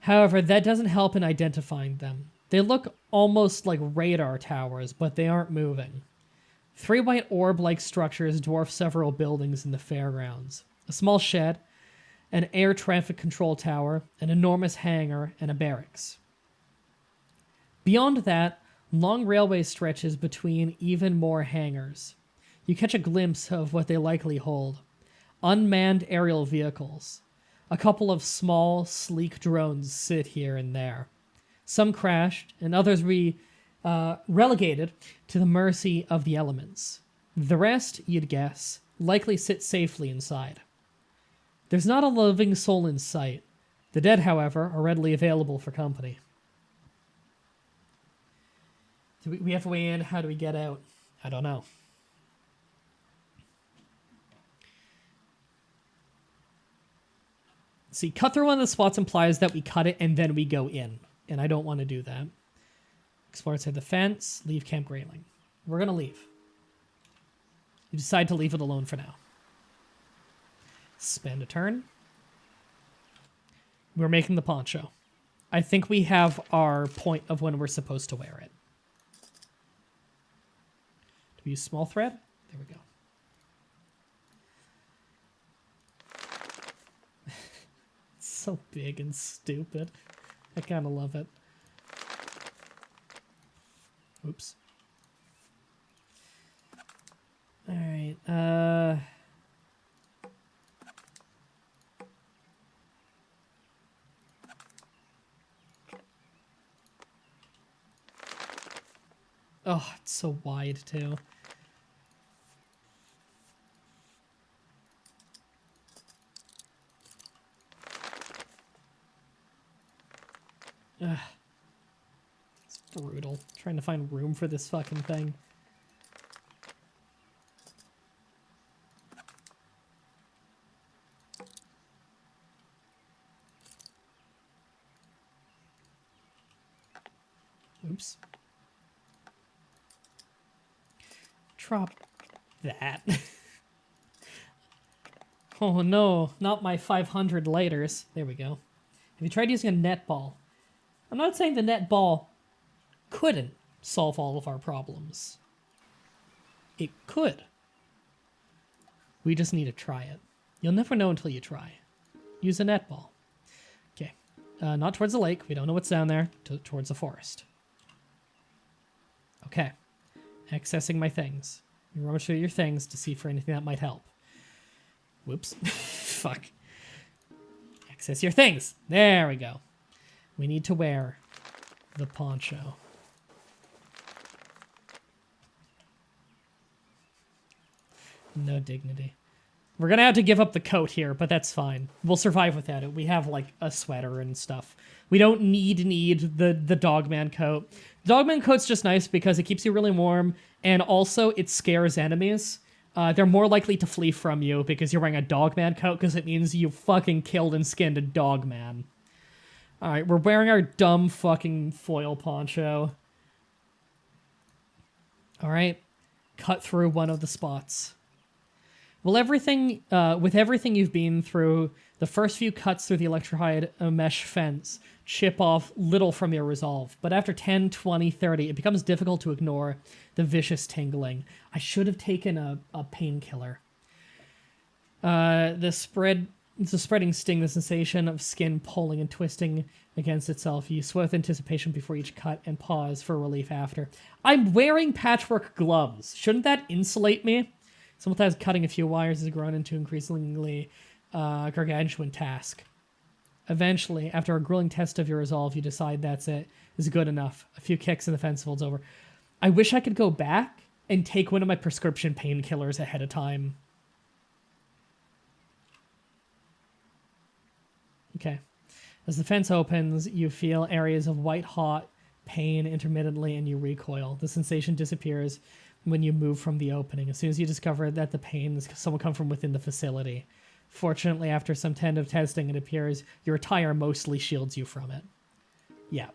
However, that doesn't help in identifying them. They look almost like radar towers, but they aren't moving. 3 white orb-like structures dwarf several buildings in the fairgrounds. A small shed, an air traffic control tower, an enormous hangar, and a barracks. Beyond that, long railway stretches between even more hangars. You catch a glimpse of what they likely hold. Unmanned aerial vehicles. A couple of small, sleek drones sit here and there. Some crashed, and others relegated to the mercy of the elements. The rest, you'd guess, likely sit safely inside. There's not a living soul in sight. The dead, however, are readily available for company. Do we have a way in? How do we get out? I don't know. See, cut through one of the spots implies that we cut it and then we go in. And I don't want to do that. Explore outside the fence. Leave Camp Grayling. We're going to leave. You decide to leave it alone for now. Spend a turn. We're making the poncho. I think we have our point of when we're supposed to wear it. Do we use small thread? There we go. It's so big and stupid. I kind of love it. Oops. All right. Oh, it's so wide too. Ugh. It's brutal. Trying to find room for this fucking thing. Oops. Drop that. Oh no, not my 500 lighters. There we go. Have you tried using a netball? I'm not saying the netball couldn't solve all of our problems. It could. We just need to try it. You'll never know until you try. Use a netball. Okay. Not towards the lake. We don't know what's down there. Towards the forest. Okay. Accessing my things. You rummage through your things to see for anything that might help. Whoops. Fuck. Access your things. There we go. We need to wear the poncho. No dignity. We're gonna have to give up the coat here, but that's fine. We'll survive without it. We have, like, a sweater and stuff. We don't need the Dogman coat. Dogman coat's just nice because it keeps you really warm, and also it scares enemies. They're more likely to flee from you because you're wearing a Dogman coat, because it means you fucking killed and skinned a Dogman. Alright, we're wearing our dumb fucking foil poncho. Alright, cut through one of the spots. Well, with everything you've been through, the first few cuts through the electrified mesh fence chip off little from your resolve. But after 10, 20, 30, it becomes difficult to ignore the vicious tingling. I should have taken a painkiller. The spread It's a spreading sting, the sensation of skin pulling and twisting against itself. You sweat with anticipation before each cut and pause for relief after. I'm wearing patchwork gloves. Shouldn't that insulate me? Sometimes cutting a few wires has grown into increasingly gargantuan task. Eventually, after a grueling test of your resolve, you decide that's it. Is good enough. A few kicks and the fence folds over. I wish I could go back and take one of my prescription painkillers ahead of time. Okay. As the fence opens, you feel areas of white-hot pain intermittently and you recoil. The sensation disappears when you move from the opening. As soon as you discover that the pain is someone come from within the facility. Fortunately, after some tentative testing, it appears your attire mostly shields you from it. Yeah.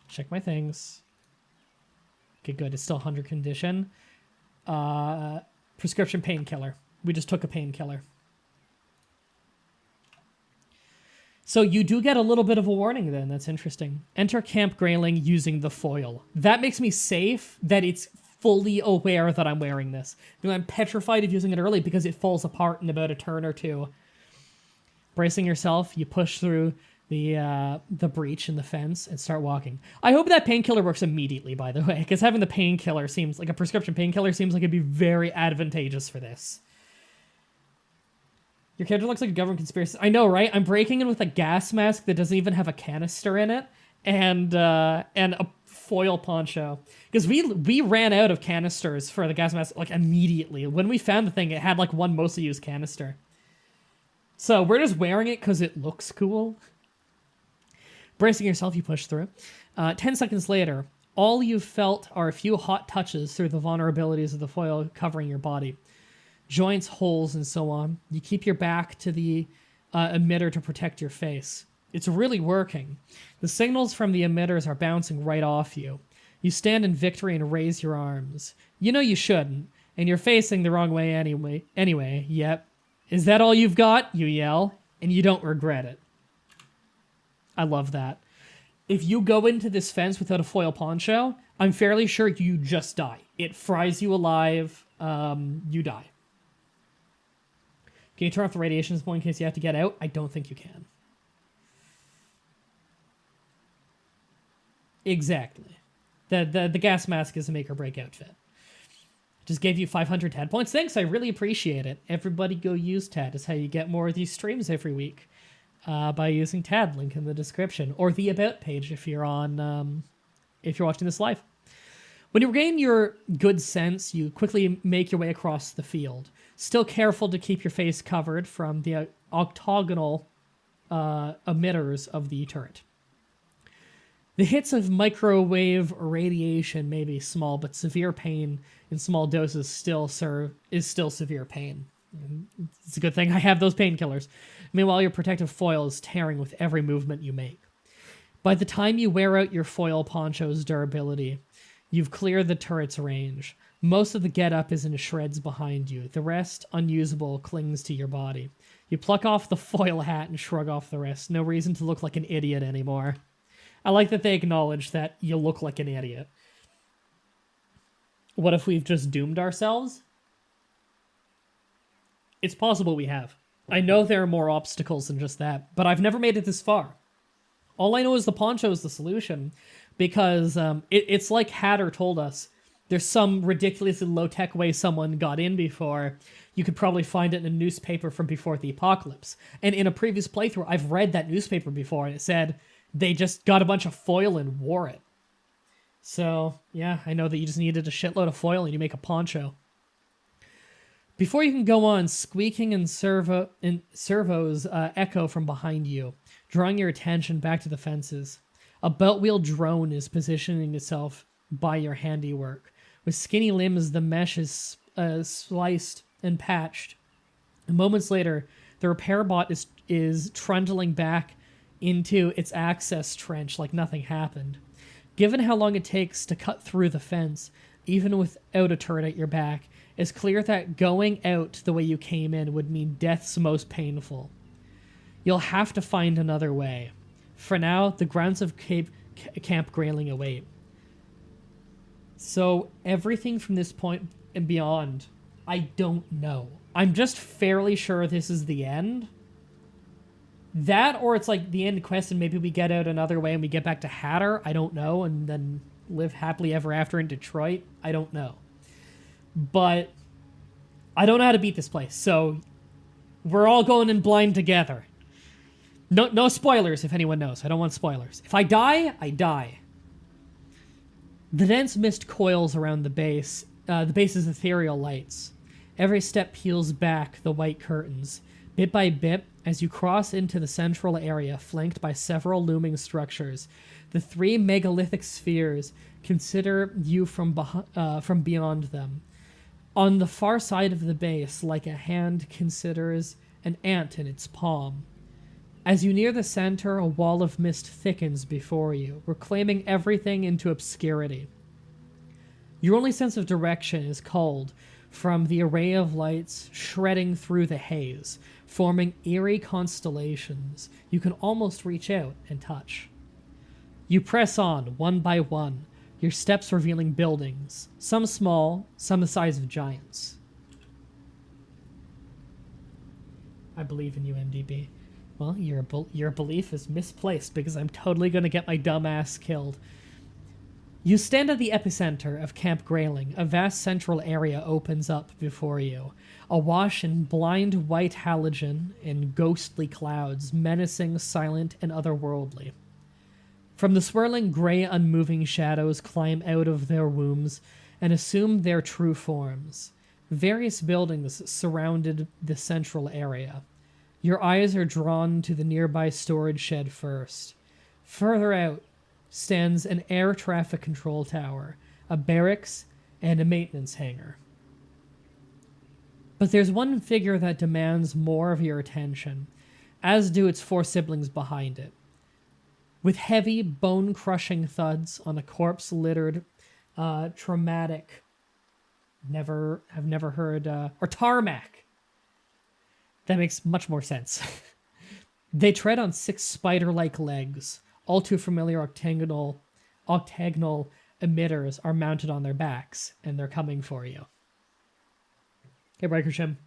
Check my things. Okay, good. It's still 100 condition. Prescription painkiller. We just took a painkiller. So you do get a little bit of a warning then. That's interesting. Enter Camp Grayling using the foil. That makes me safe that it's fully aware that I'm wearing this. You know, I'm petrified of using it early because it falls apart in about a turn or two. Bracing yourself, you push through the breach in the fence and start walking. I hope that painkiller works immediately, by the way, because having the painkiller seems like a prescription painkiller seems like it'd be very advantageous for this. Your character looks like a government conspiracy. I know, right? I'm breaking in with a gas mask that doesn't even have a canister in it, and a foil poncho. Because we ran out of canisters for the gas mask like immediately. When we found the thing, it had like one mostly used canister. So we're just wearing it because it looks cool. Bracing yourself, you push through. 10 seconds later, all you've felt are a few hot touches through the vulnerabilities of the foil covering your body. Joints, holes, and so on. You keep your back to the emitter to protect your face. It's really working. The signals from the emitters are bouncing right off you. You stand in victory and raise your arms. You know you shouldn't, and you're facing the wrong way anyway. Yep. Is that all you've got? You yell, and you don't regret it. I love that. If you go into this fence without a foil poncho, I'm fairly sure you just die. It fries you alive. You die. Can you turn off the radiation point in case you have to get out? I don't think you can. Exactly. The gas mask is a make or break outfit. Just gave you 500 TAD points. Thanks, I really appreciate it. Everybody go use TAD. It's how you get more of these streams every week. By using TAD, link in the description. Or the About page if you're on if you're watching this live. When you regain your good sense, you quickly make your way across the field. Still careful to keep your face covered from the octagonal emitters of the turret. The hits of microwave radiation may be small, but severe pain in small doses is still severe pain. It's a good thing I have those painkillers. Meanwhile, your protective foil is tearing with every movement you make. By the time you wear out your foil poncho's durability, you've cleared the turret's range. Most of the get-up is in shreds behind you. The rest, unusable, clings to your body. You pluck off the foil hat and shrug off the rest. No reason to look like an idiot anymore. I like that they acknowledge that you look like an idiot. What if we've just doomed ourselves? It's possible we have. I know there are more obstacles than just that, but I've never made it this far. All I know is the poncho is the solution, because it's like Hatter told us. There's some ridiculously low-tech way someone got in before. You could probably find it in a newspaper from before the apocalypse. And in a previous playthrough, I've read that newspaper before, and it said they just got a bunch of foil and wore it. So, yeah, I know that you just needed a shitload of foil and you make a poncho. Before you can go on, squeaking and servos echo from behind you, drawing your attention back to the fences. A belt-wheel drone is positioning itself by your handiwork. With skinny limbs, the mesh is sliced and patched. And moments later, the repair bot is trundling back into its access trench like nothing happened. Given how long it takes to cut through the fence, even without a turret at your back, it's clear that going out the way you came in would mean death's most painful. You'll have to find another way. For now, the grounds of Camp Grayling await. So everything from this point and beyond I don't know. I'm just fairly sure this is the end. That, or it's like the end quest and maybe we get out another way and we get back to Hatter. I don't know. And then live happily ever after in Detroit. I don't know. But I don't know how to beat this place. So we're all going in blind together. No spoilers if anyone knows. I don't want spoilers. If I die, I die. The dense mist coils around the base. The base's ethereal lights. Every step peels back the white curtains. Bit by bit, as you cross into the central area, flanked by several looming structures, the three megalithic spheres consider you from beyond them. On the far side of the base, like a hand considers an ant in its palm. As you near the center, a wall of mist thickens before you, reclaiming everything into obscurity. Your only sense of direction is cold from the array of lights shredding through the haze, forming eerie constellations you can almost reach out and touch. You press on, one by one, your steps revealing buildings, some small, some the size of giants. I believe in you, MDB. Well, your belief is misplaced because I'm totally going to get my dumb ass killed. You stand at the epicenter of Camp Grayling. A vast central area opens up before you, awash in blind white halogen and ghostly clouds, menacing, silent, and otherworldly. From the swirling gray, unmoving shadows climb out of their wombs and assume their true forms. Various buildings surrounded the central area. Your eyes are drawn to the nearby storage shed first. Further out stands an air traffic control tower, a barracks, and a maintenance hangar. But there's one figure that demands more of your attention, as do its four siblings behind it. With heavy, bone-crushing thuds on a corpse-littered, traumatic, I've never heard, or tarmac. That makes much more sense. They tread on 6 spider-like legs. All too familiar octagonal emitters are mounted on their backs, and they're coming for you. Hey, Rikershim.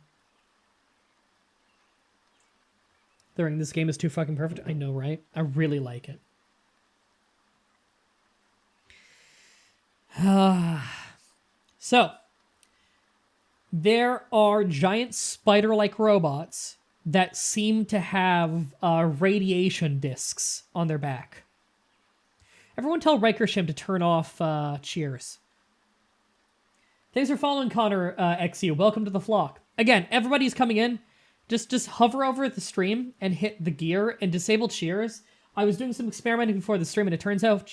This game is too fucking perfect. I know, right? I really like it. So, there are giant spider-like robots that seem to have radiation discs on their back. Everyone tell Rikershim to turn off Cheers. Thanks for following, Connor XU. Welcome to the flock. Again, everybody's coming in. Just hover over the stream and hit the gear and disable Cheers. I was doing some experimenting before the stream, and it turns out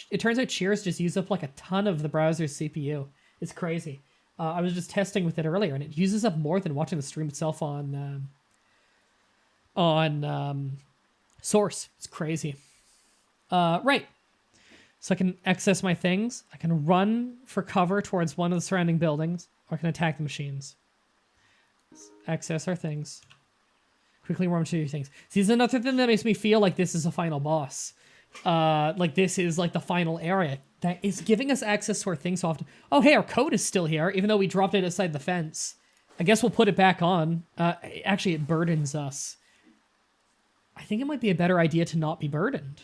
Cheers just used up like a ton of the browser's CPU. It's crazy. I was just testing with it earlier, and it uses up more than watching the stream itself on Source. It's crazy. Right. So I can access my things. I can run for cover towards one of the surrounding buildings, or I can attack the machines. Let's access our things. Quickly run to your things. See, this is another thing that makes me feel like this is a final boss. Like this is like the final area that is giving us access to our things so often. Oh, hey, our code is still here, even though we dropped it aside the fence. I guess we'll put it back on. Actually, it burdens us. I think it might be a better idea to not be burdened.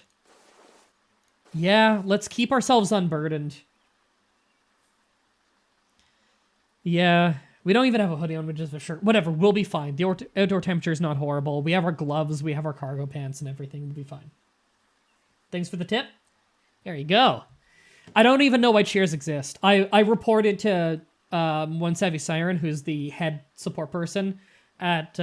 Yeah, let's keep ourselves unburdened. Yeah, we don't even have a hoodie on, which is a shirt. Whatever, we'll be fine. The outdoor temperature is not horrible. We have our gloves, we have our cargo pants and everything. We'll be fine. Thanks for the tip. There you go. I don't even know why Cheers exist. I reported to One Savvy Siren, who's the head support person at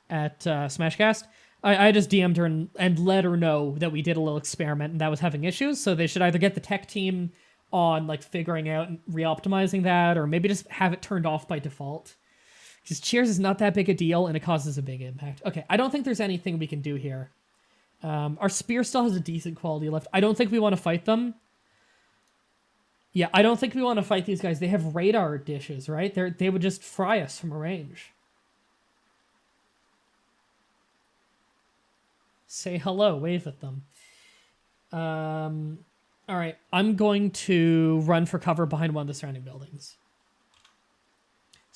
Smashcast. I just DM'd her and let her know that we did a little experiment and that was having issues, so they should either get the tech team on like figuring out and re-optimizing that, or maybe just have it turned off by default. Because Cheers is not that big a deal and it causes a big impact. Okay, I don't think there's anything we can do here. Our spear still has a decent quality left. I don't think we want to fight them. Yeah, I don't think we want to fight these guys. They have radar dishes, right? They would just fry us from a range. Say hello, wave at them. All right, I'm going to run for cover behind one of the surrounding buildings.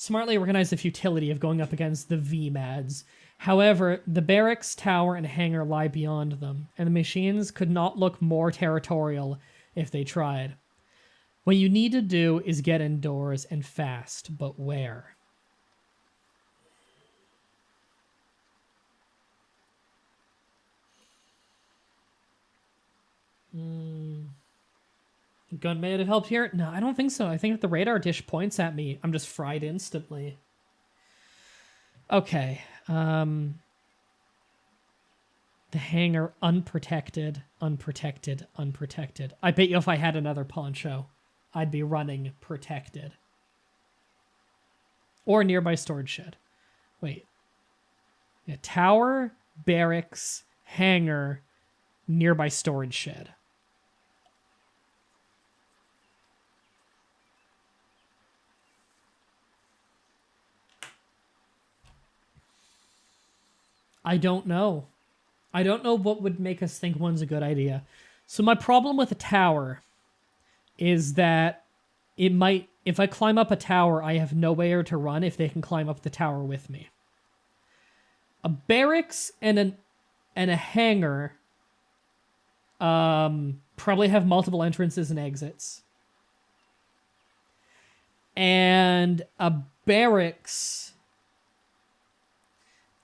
smartly recognize the futility of going up against the VMADs. However, the barracks, tower, and hangar lie beyond them, and the machines could not look more territorial if they tried. What you need to do is get indoors and fast, but where? Gun may have helped here? No, I don't think so. I think if the radar dish points at me, I'm just fried instantly. Okay. The hangar, unprotected, unprotected, unprotected. I bet you if I had another poncho, I'd be running protected. Or nearby storage shed. Wait. Yeah, tower, barracks, hangar, nearby storage shed. I don't know. I don't know what would make us think one's a good idea. So my problem with a tower is that it might, if I climb up a tower, I have nowhere to run if they can climb up the tower with me. A barracks and a hangar probably have multiple entrances and exits. And a barracks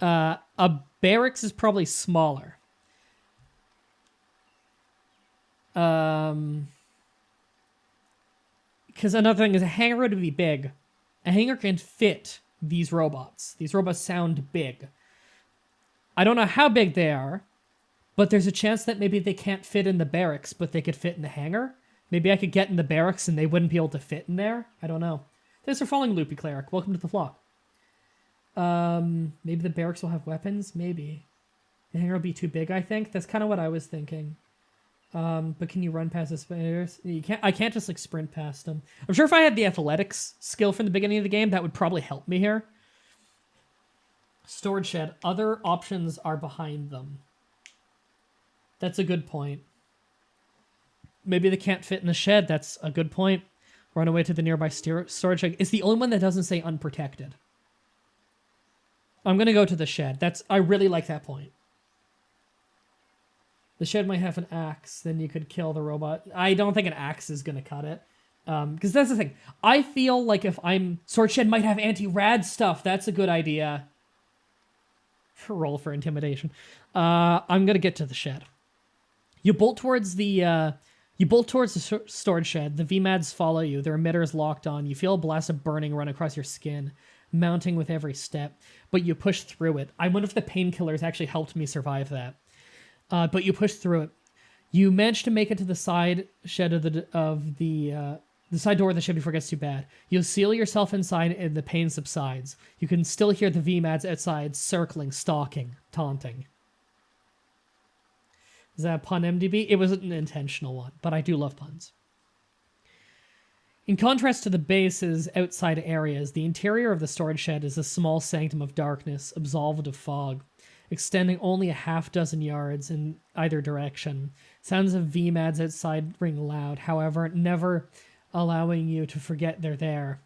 is probably smaller. Because another thing is a hangar would be big. A hangar can fit these robots. These robots sound big. I don't know how big they are, but there's a chance that maybe they can't fit in the barracks, but they could fit in the hangar. Maybe I could get in the barracks and they wouldn't be able to fit in there. I don't know. Thanks for following, Loopy Cleric. Welcome to the flock. Maybe the barracks will have weapons? Maybe. The hangar will be too big, I think. That's kind of what I was thinking. But can you run past the spiders? You can't. I can't just, like, sprint past them. I'm sure if I had the athletics skill from the beginning of the game, that would probably help me here. Storage shed. Other options are behind them. That's a good point. Maybe they can't fit in the shed. That's a good point. Run away to the nearby storage shed. It's the only one that doesn't say unprotected. I'm going to go to the shed. I really like that point. The shed might have an axe. Then you could kill the robot. I don't think an axe is going to cut it. Because that's the thing. I feel like if Storage shed might have anti-rad stuff. That's a good idea. Roll for intimidation. I'm going to get to the shed. You bolt towards the storage shed. The VMADs follow you. Their emitters locked on. You feel a blast of burning run across your skin, mounting with every step, but you push through it. I wonder if the painkillers actually helped me survive that. But you push through it. You manage to make it to the side shed of the side door of the shed before it gets too bad. You'll seal yourself inside and the pain subsides. You can still hear the VMADs outside circling, stalking, taunting. Is that a pun, MDB? It wasn't an intentional one, but I do love puns. In contrast to the base's outside areas, the interior of the storage shed is a small sanctum of darkness, absolved of fog, extending only a half-dozen yards in either direction. Sounds of VMADs outside ring loud, however, never allowing you to forget they're there.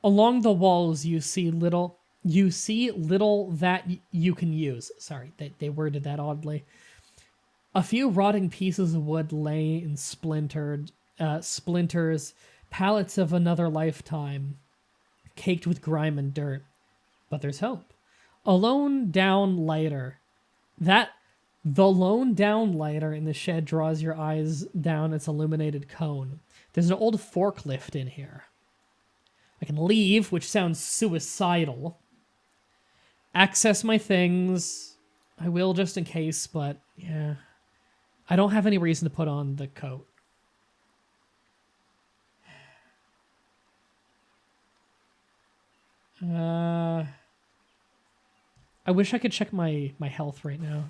Along the walls, you see little that you can use. Sorry, they worded that oddly. A few rotting pieces of wood lay in splinters, pallets of another lifetime, caked with grime and dirt. But there's hope. The lone down lighter in the shed draws your eyes down its illuminated cone. There's an old forklift in here. I can leave, which sounds suicidal. Access my things. I will just in case, but yeah. I don't have any reason to put on the coat. I wish I could check my health right now.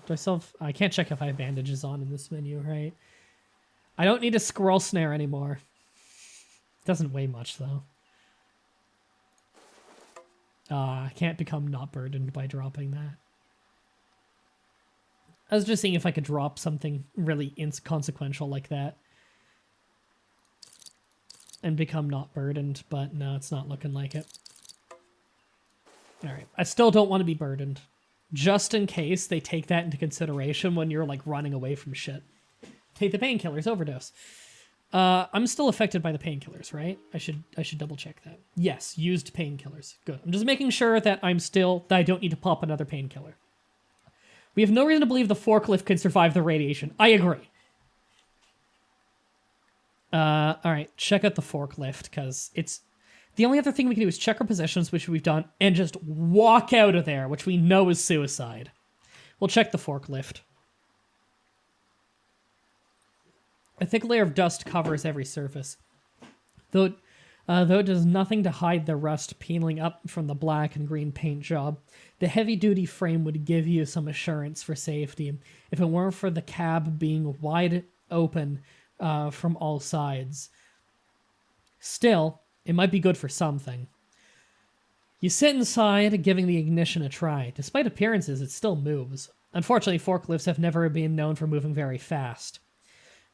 I can't check if I have bandages on in this menu, right? I don't need a squirrel snare anymore. Doesn't weigh much, though. I can't become not burdened by dropping that. I was just seeing if I could drop something really inconsequential like that. And become not burdened, but no, it's not looking like it. All right. I still don't want to be burdened. Just in case they take that into consideration when you're, like, running away from shit. Take the painkillers, overdose. I'm still affected by the painkillers, right? I should double check that. Yes, used painkillers. Good. I'm just making sure that that I don't need to pop another painkiller. We have no reason to believe the forklift could survive the radiation. I agree. All right, check out the forklift, because it's... The only other thing we can do is check our positions, which we've done, and just walk out of there, which we know is suicide. We'll check the forklift. A thick layer of dust covers every surface. Though it does nothing to hide the rust peeling up from the black and green paint job, the heavy-duty frame would give you some assurance for safety if it weren't for the cab being wide open from all sides. Still, it might be good for something. You sit inside, giving the ignition a try. Despite appearances, it still moves. Unfortunately, forklifts have never been known for moving very fast.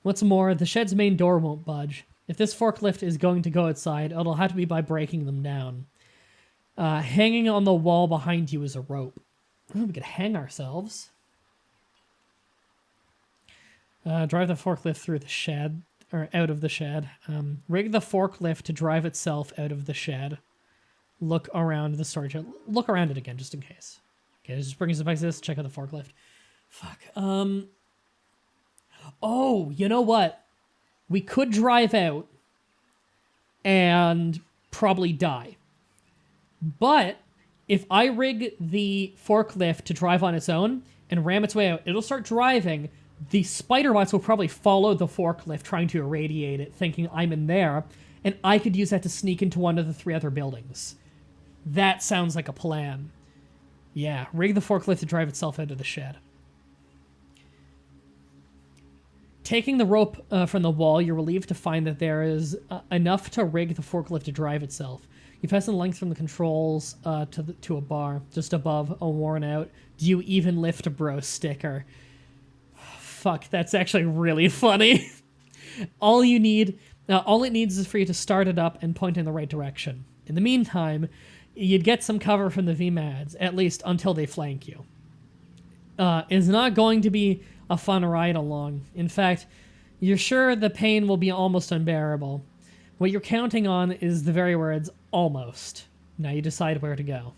What's more, the shed's main door won't budge. If this forklift is going to go outside, it'll have to be by breaking them down. Hanging on the wall behind you is a rope. Oh, we could hang ourselves. Drive the forklift through the shed, or out of the shed. Rig the forklift to drive itself out of the shed. Look around the storage. Look around it again, just in case. Okay, just bring us back to this. Check out the forklift. Fuck. Oh, you know what? We could drive out and probably die. But if I rig the forklift to drive on its own and ram its way out, it'll start driving. The spider bots will probably follow the forklift, trying to irradiate it, thinking I'm in there, and I could use that to sneak into one of the 3 other buildings. That sounds like a plan. Yeah, rig the forklift to drive itself out of the shed. Taking the rope from the wall, you're relieved to find that there is enough to rig the forklift to drive itself. You fasten the length from the controls to a bar just above a worn-out "Do you even lift, bro?" sticker. Fuck, that's actually really funny. All it needs is for you to start it up and point in the right direction. In the meantime, you'd get some cover from the VMADs, at least until they flank you. It's not going to be a fun ride along. In fact, you're sure the pain will be almost unbearable. What you're counting on is the very words, almost. Now you decide where to go.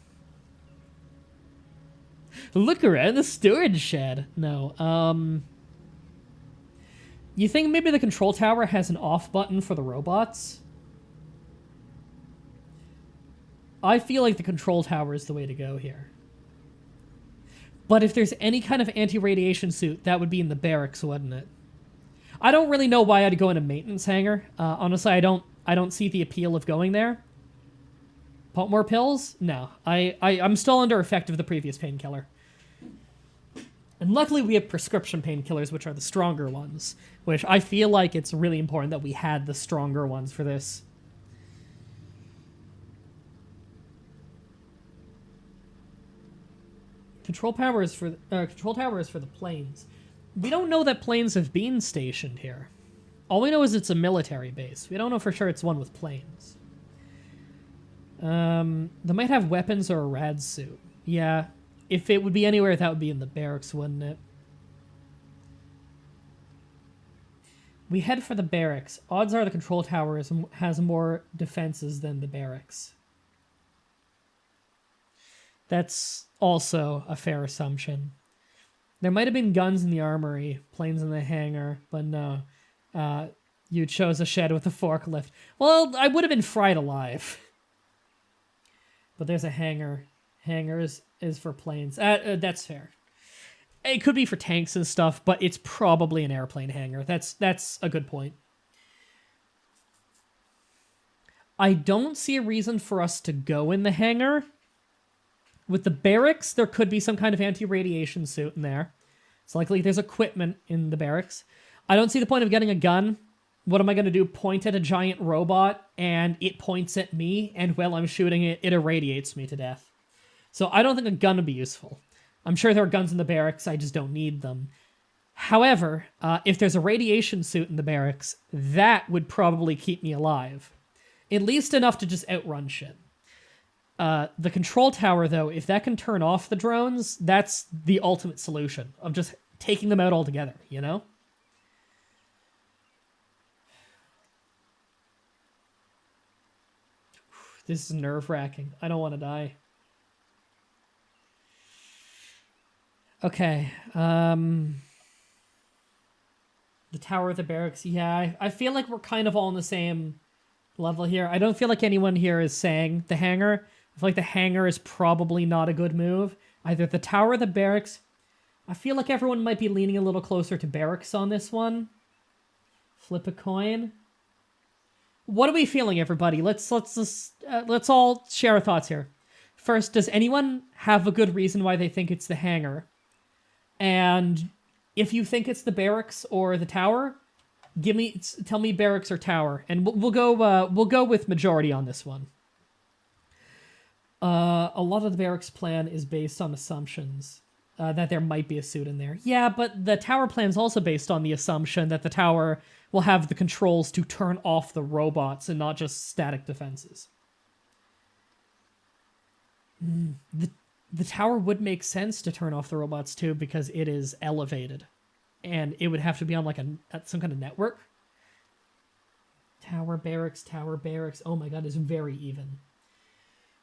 Look around the storage shed. No, you think maybe the control tower has an off button for the robots? I feel like the control tower is the way to go here. But if there's any kind of anti-radiation suit, that would be in the barracks, wouldn't it? I don't really know why I'd go in a maintenance hangar. Honestly, I don't see the appeal of going there. Pop more pills? No. I'm still under effect of the previous painkiller. And luckily we have prescription painkillers, which are the stronger ones. Which I feel like it's really important that we had the stronger ones for this. Control tower is for the planes. We don't know that planes have been stationed here. All we know is it's a military base. We don't know for sure it's one with planes. They might have weapons or a rad suit. Yeah, if it would be anywhere, that would be in the barracks, wouldn't it? We head for the barracks. Odds are the control tower has more defenses than the barracks. That's also a fair assumption. There might have been guns in the armory, planes in the hangar, but no. You chose a shed with a forklift. Well, I would have been fried alive. But there's a hangar. Hangars is for planes. That's fair. It could be for tanks and stuff, but it's probably an airplane hangar. That's a good point. I don't see a reason for us to go in the hangar. With the barracks, there could be some kind of anti-radiation suit in there. It's likely there's equipment in the barracks. I don't see the point of getting a gun. What am I going to do? Point at a giant robot, and it points at me, and while I'm shooting it, it irradiates me to death. So I don't think a gun would be useful. I'm sure there are guns in the barracks, I just don't need them. However, if there's a radiation suit in the barracks, that would probably keep me alive. At least enough to just outrun shit. The control tower, though, if that can turn off the drones, that's the ultimate solution of just taking them out altogether, you know? This is nerve-wracking. I don't want to die. Okay. The Tower of the Barracks. Yeah, I feel like we're kind of all on the same level here. I don't feel like anyone here is saying the hangar. I feel like the hangar is probably not a good move. Either the Tower or the Barracks. I feel like everyone might be leaning a little closer to Barracks on this one. Flip a coin. What are we feeling, everybody? Let's all share our thoughts here. First, does anyone have a good reason why they think it's the hangar? And if you think it's the Barracks or the Tower, tell me Barracks or Tower, and we'll go with majority on this one. A lot of the Barracks plan is based on assumptions that there might be a suit in there. Yeah, but the Tower plan is also based on the assumption that the Tower will have the controls to turn off the robots and not just static defenses. The Tower would make sense to turn off the robots too, because it is elevated. And it would have to be on like some kind of network. Tower, Barracks, Tower, Barracks. Oh my god, it's very even.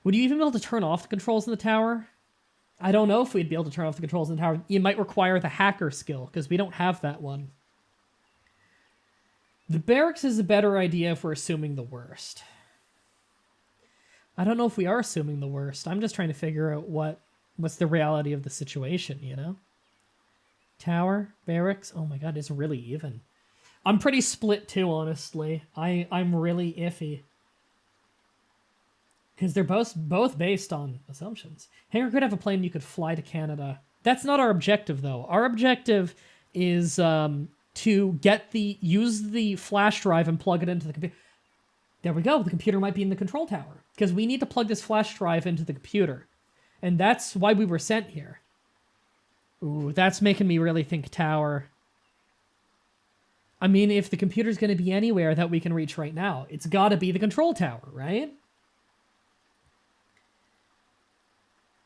Would you even be able to turn off the controls in the Tower? I don't know if we'd be able to turn off the controls in the Tower. You might require the hacker skill, because we don't have that one. The Barracks is a better idea if we're assuming the worst. I don't know if we are assuming the worst. I'm just trying to figure out what's the reality of the situation, you know? Tower, Barracks. Oh my god, it's really even. I'm pretty split too, honestly. I'm really iffy. Because they're both based on assumptions. Hangar could have a plane you could fly to Canada. That's not our objective, though. Our objective is to use the flash drive and plug it into the computer. There we go. The computer might be in the control tower. Because we need to plug this flash drive into the computer. And that's why we were sent here. Ooh, that's making me really think Tower. I mean, if the computer's going to be anywhere that we can reach right now, it's got to be the control tower, right?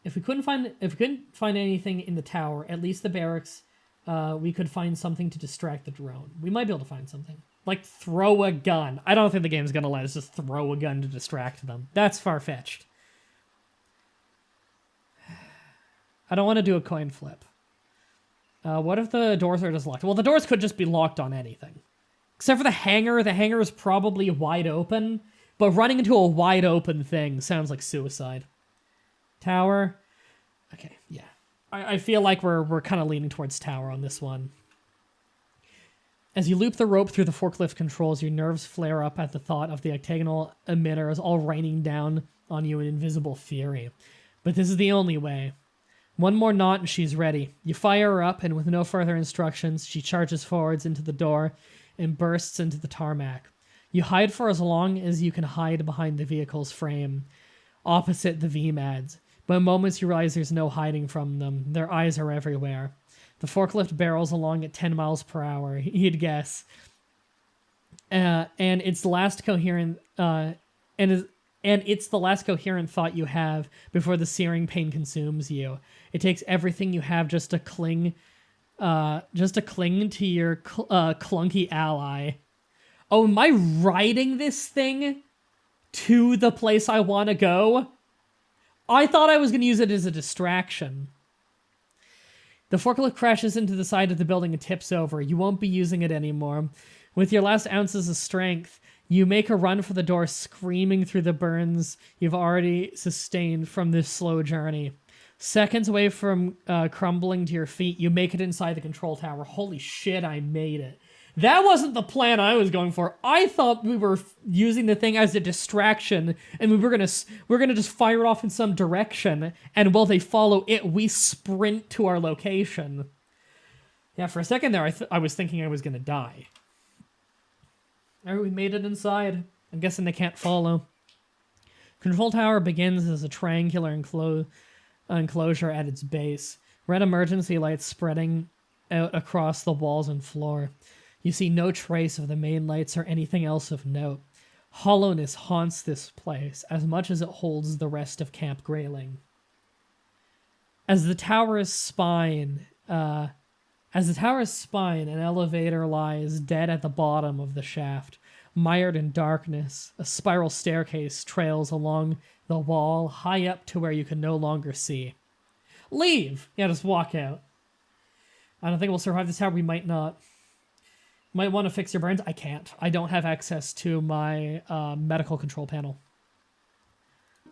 If we couldn't find anything in the Tower, at least the Barracks, we could find something to distract the drone. We might be able to find something. Like throw a gun. I don't think the game's going to let us just throw a gun to distract them. That's far-fetched. I don't want to do a coin flip. What if the doors are just locked? Well, the doors could just be locked on anything. Except for the hangar. The hangar is probably wide open. But running into a wide open thing sounds like suicide. Tower. Okay, yeah. I feel like we're kind of leaning towards Tower on this one. As you loop the rope through the forklift controls, your nerves flare up at the thought of the octagonal emitters all raining down on you in invisible fury. But this is the only way. One more knot and she's ready. You fire her up, and with no further instructions, she charges forwards into the door and bursts into the tarmac. You hide for as long as you can hide behind the vehicle's frame, opposite the VMADs. But in moments you realize there's no hiding from them. Their eyes are everywhere. The forklift barrels along at 10 miles per hour, you'd guess. And it's the last coherent it's the last coherent thought you have before the searing pain consumes you. It takes everything you have just to cling to your clunky ally. Oh, am I riding this thing to the place I want to go? I thought I was going to use it as a distraction. The forklift crashes into the side of the building and tips over. You won't be using it anymore. With your last ounces of strength, you make a run for the door, screaming through the burns you've already sustained from this slow journey. Seconds away from crumbling to your feet, you make it inside the control tower. Holy shit, I made it. That wasn't the plan I was going for. I thought we were using the thing as a distraction, and we're gonna just fire it off in some direction, and while they follow it, we sprint to our location. Yeah, for a second there, I was thinking I was gonna die. Alright, we made it inside. I'm guessing they can't follow. Control tower begins as a triangular enclosure at its base. Red emergency lights spreading out across the walls and floor. You see no trace of the main lights or anything else of note. Hollowness haunts this place as much as it holds the rest of Camp Grayling. As the tower's spine, an elevator lies dead at the bottom of the shaft, mired in darkness. A spiral staircase trails along the wall, high up to where you can no longer see. Leave! Yeah, just walk out. I don't think we'll survive this tower. We might not. Might want to fix your burns. I can't. I don't have access to my medical control panel.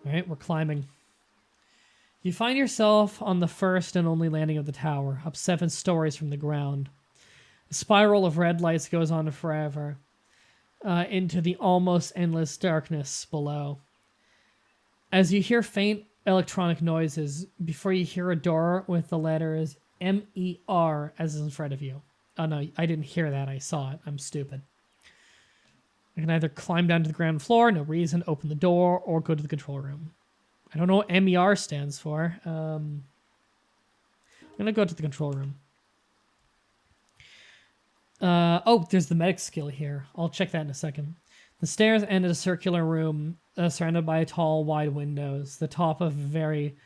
All right, we're climbing. You find yourself on the first and only landing of the tower, up 7 stories from the ground. A spiral of red lights goes on forever, into the almost endless darkness below. As you hear faint electronic noises, before you hear a door with the letters MER as in front of you. Oh no, I didn't hear that. I saw it. I'm stupid. I can either climb down to the ground floor, no reason, open the door, or go to the control room. I don't know what MER stands for. I'm going to go to the control room. Oh, there's the medic skill here. I'll check that in a second. The stairs end at a circular room surrounded by tall, wide windows. The very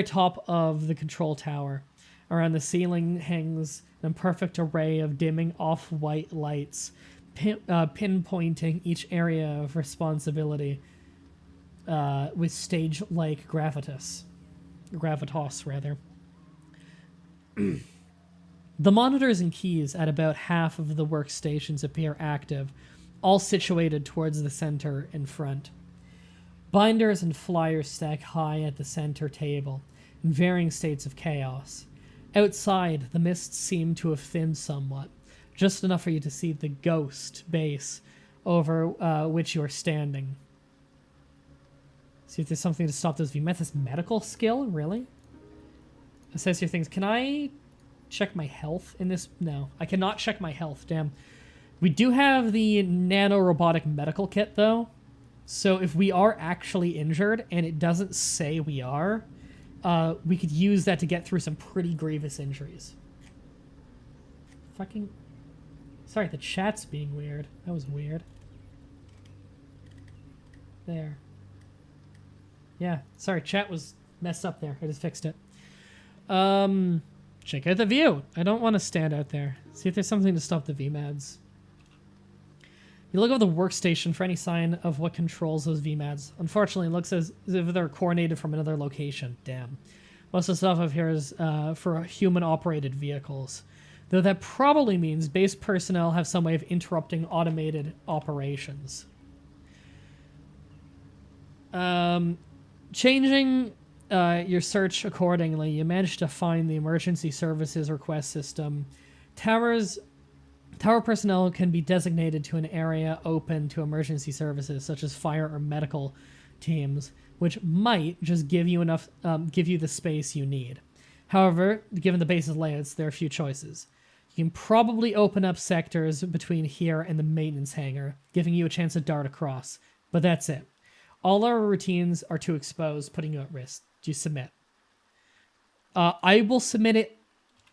top of the control tower. Around the ceiling hangs an imperfect array of dimming off-white lights, pinpointing each area of responsibility with stage-like gravitas, rather. The monitors and keys at about half of the workstations appear active, all situated towards the center in front. Binders and flyers stack high at the center table, in varying states of chaos. Outside, the mists seem to have thinned somewhat, just enough for you to see the ghost base over which you are standing. See if there's something to stop those VMATs. This medical skill? Really? Assess your things. Can I check my health in this? No, I cannot check my health. Damn. We do have the nano-robotic medical kit, though. So if we are actually injured, and it doesn't say we are, we could use that to get through some pretty grievous injuries. Fucking... Sorry, the chat's being weird. That was weird. There. Yeah, sorry, chat was messed up there. I just fixed it. Check out the view. I don't want to stand out there. See if there's something to stop the VMADs. You look over the workstation for any sign of what controls those VMADs. Unfortunately, it looks as if they're coordinated from another location. Damn. Most of the stuff up here is for human-operated vehicles. Though that probably means base personnel have some way of interrupting automated operations. Changing your search accordingly, you managed to find the emergency services request system. Tower personnel can be designated to an area open to emergency services, such as fire or medical teams, which might just give you the space you need. However, given the base's layouts, there are a few choices. You can probably open up sectors between here and the maintenance hangar, giving you a chance to dart across, but that's it. All our routines are too exposed, putting you at risk. Do you submit? I will submit it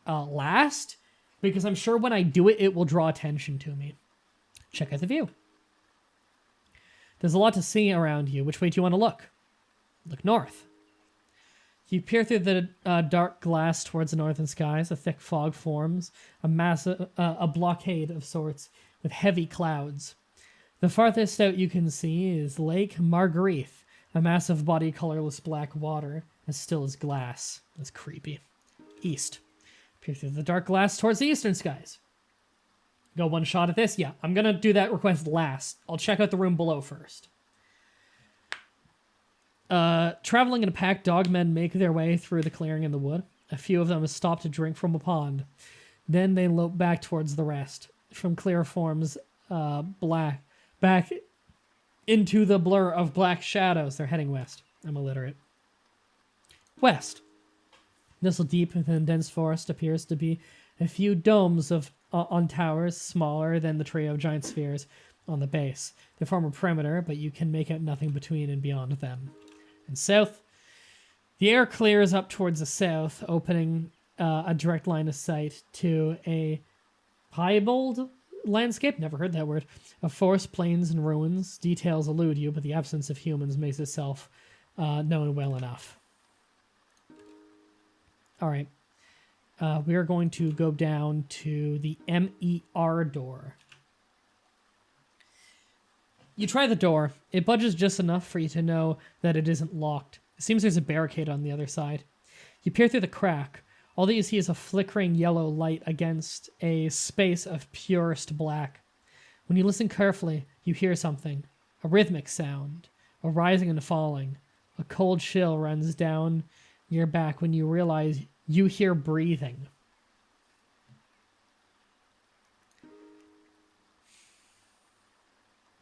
last, because I'm sure when I do it, it will draw attention to me. Check out the view. There's a lot to see around you. Which way do you want to look? Look north. You peer through the dark glass towards the northern skies. A thick fog forms, a blockade of sorts, with heavy clouds. The farthest out you can see is Lake Marguerite, a massive body colorless black water, as still as glass. That's creepy. East. Peer through the dark glass towards the eastern skies. Go one shot at this? Yeah, I'm gonna do that request last. I'll check out the room below first. Traveling in a pack, dogmen make their way through the clearing in the wood. A few of them stop to drink from a pond. Then they lope back towards the rest. From clear forms, back into the blur of black shadows. They're heading west. I'm illiterate. West. Nestled deep within dense forest appears to be a few domes on towers smaller than the trio of giant spheres on the base. They form a perimeter, but you can make out nothing between and beyond them. And south, the air clears up towards the south, opening a direct line of sight to a piebald landscape, never heard that word, of forest plains and ruins. Details elude you, but the absence of humans makes itself known well enough. All right. We are going to go down to the MER door. You try the door. It budges just enough for you to know that it isn't locked. It seems there's a barricade on the other side. You peer through the crack. All that you see is a flickering yellow light against a space of purest black. When you listen carefully, you hear something. A rhythmic sound. A rising and falling. A cold chill runs down your back when you realize you hear breathing.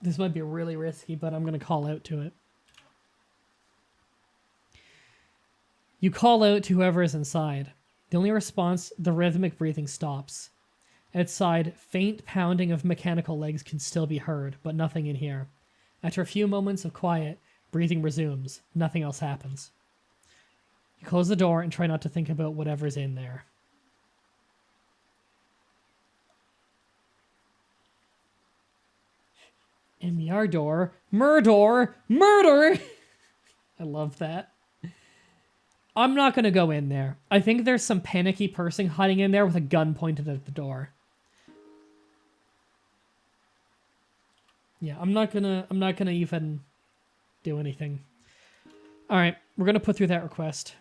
This might be really risky, but I'm going to call out to it. You call out to whoever is inside. The only response, the rhythmic breathing stops. Outside, faint pounding of mechanical legs can still be heard, but nothing in here. After a few moments of quiet, breathing resumes. Nothing else happens. You close the door and try not to think about whatever's in there. MER door. Murder! Murder! I love that. I'm not going to go in there. I think there's some panicky person hiding in there with a gun pointed at the door. Yeah, I'm not gonna even do anything. All right, we're going to put through that request.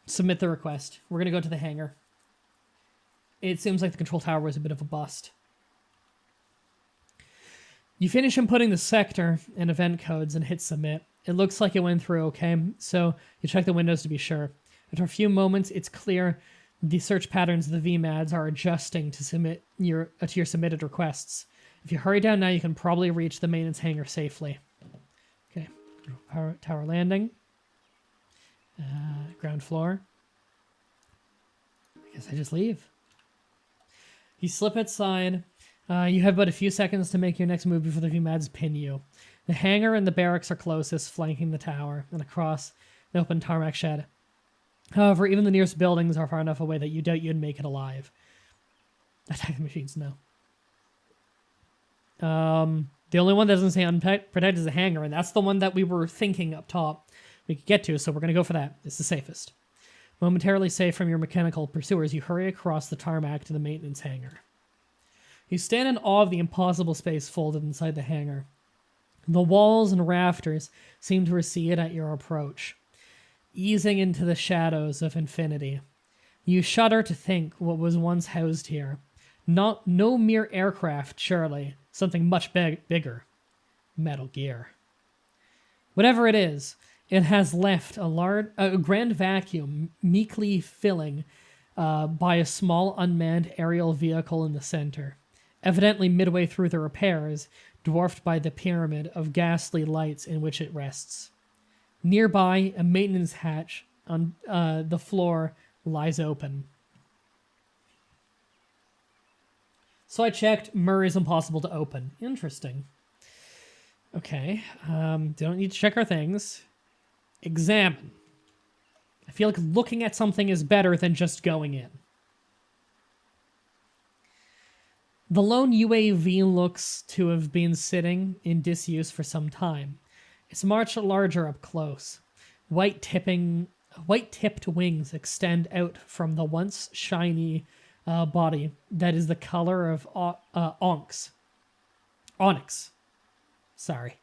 Submit the request. We're going to go to the hangar. It seems like the control tower was a bit of a bust. You finish inputting the sector and event codes and hit submit. It looks like it went through okay, so you check the windows to be sure. After a few moments, it's clear the search patterns of the VMADs are adjusting to your submitted requests. If you hurry down now, you can probably reach the maintenance hangar safely. Okay, tower landing. Ground floor. I guess I just leave. You slip outside. You have but a few seconds to make your next move before the VMADs pin you. The hangar and the barracks are closest, flanking the tower, and across the open tarmac shed. However, even the nearest buildings are far enough away that you doubt you'd make it alive. Attack the machines, no. The only one that doesn't say unprotected is the hangar, and that's the one that we were thinking up top we could get to, so we're going to go for that. It's the safest. Momentarily safe from your mechanical pursuers, you hurry across the tarmac to the maintenance hangar. You stand in awe of the impossible space folded inside the hangar. The walls and rafters seem to recede at your approach, easing into the shadows of infinity. You shudder to think what was once housed here. No mere aircraft, surely. Something much bigger. Metal Gear. Whatever it is, it has left a grand vacuum meekly filling by a small unmanned aerial vehicle in the center. Evidently midway through the repairs, dwarfed by the pyramid of ghastly lights in which it rests. Nearby, a maintenance hatch on the floor lies open. So I checked, MER is impossible to open. Interesting. Okay, don't need to check our things. Examine. I feel like looking at something is better than just going in. The lone UAV looks to have been sitting in disuse for some time. It's much larger up close. White-tipped wings extend out from the once shiny body that is the color of onyx. Sorry.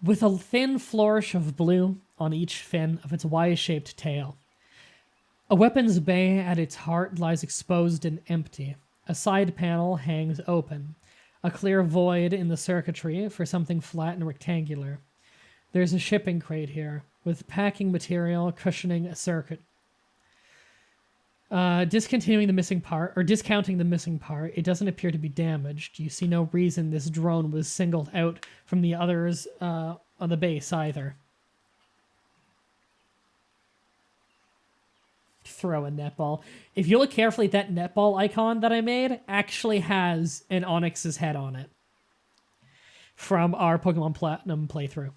With a thin flourish of blue on each fin of its Y-shaped tail. A weapons bay at its heart lies exposed and empty. A side panel hangs open, a clear void in the circuitry for something flat and rectangular. There's a shipping crate here, with packing material cushioning a circuit. Discounting the missing part, it doesn't appear to be damaged. You see no reason this drone was singled out from the others on the base either. Throw a netball. If you look carefully, that netball icon that I made actually has an Onyx's head on it from our Pokemon Platinum playthrough.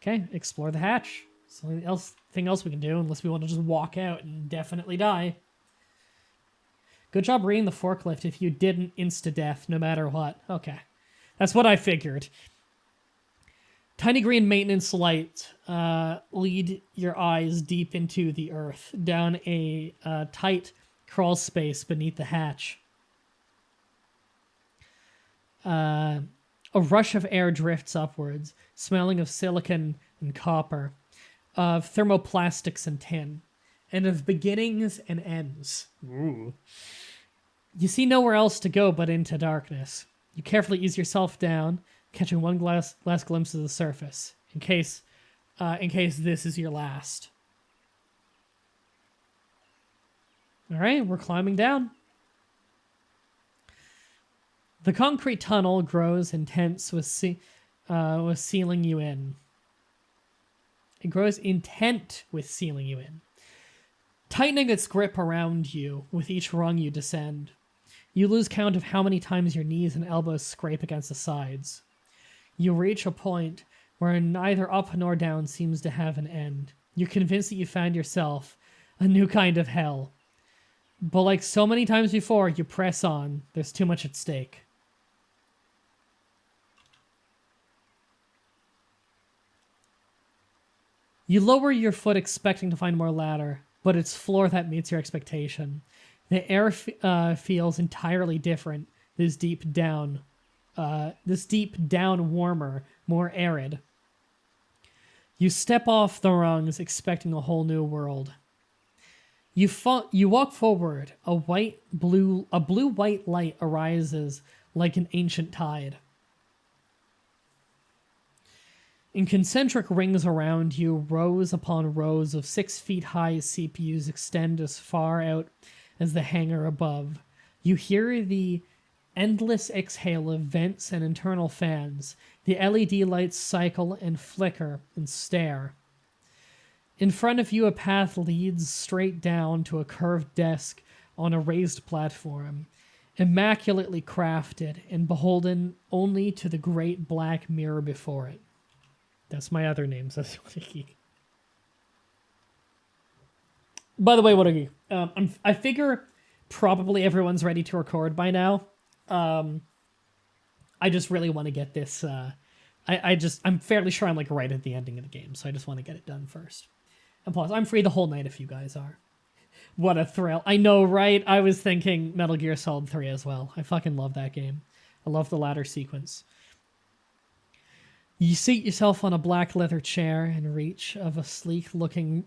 Okay, explore the hatch. Something else we can do, unless we want to just walk out and definitely die. Good job reading the forklift if you didn't insta-death no matter what. Okay. That's what I figured. Tiny green maintenance lights lead your eyes deep into the earth, down a tight crawl space beneath the hatch. A rush of air drifts upwards, smelling of silicon and copper, of thermoplastics and tin, and of beginnings and ends. Ooh. You see nowhere else to go but into darkness. You carefully ease yourself down, catching one last glimpse of the surface, in case this is your last. All right, we're climbing down. The concrete tunnel grows intense with sealing you in. It grows intent with sealing you in, tightening its grip around you with each rung you descend. You lose count of how many times your knees and elbows scrape against the sides. You reach a point where neither up nor down seems to have an end. You're convinced that you found yourself a new kind of hell. But like so many times before, you press on. There's too much at stake. You lower your foot expecting to find more ladder, but it's floor that meets your expectation. The air feels entirely different. This deep down warmer, more arid. You step off the rungs expecting a whole new world. You walk forward. A blue-white light arises like an ancient tide. In concentric rings around you, rows upon rows of 6 feet high CPUs extend as far out as the hangar above. You hear the endless exhale of vents and internal fans. The LED lights cycle and flicker and stare. In front of you, a path leads straight down to a curved desk on a raised platform, immaculately crafted and beholden only to the great black mirror before it. That's my other name. So by the way, what are you? I figure probably everyone's ready to record by now. I just really want to get this. I'm fairly sure I'm like right at the ending of the game, so I just want to get it done first. And plus, I'm free the whole night if you guys are. What a thrill. I know, right? I was thinking Metal Gear Solid 3 as well. I fucking love that game. I love the ladder sequence. You seat yourself on a black leather chair in reach of a sleek-looking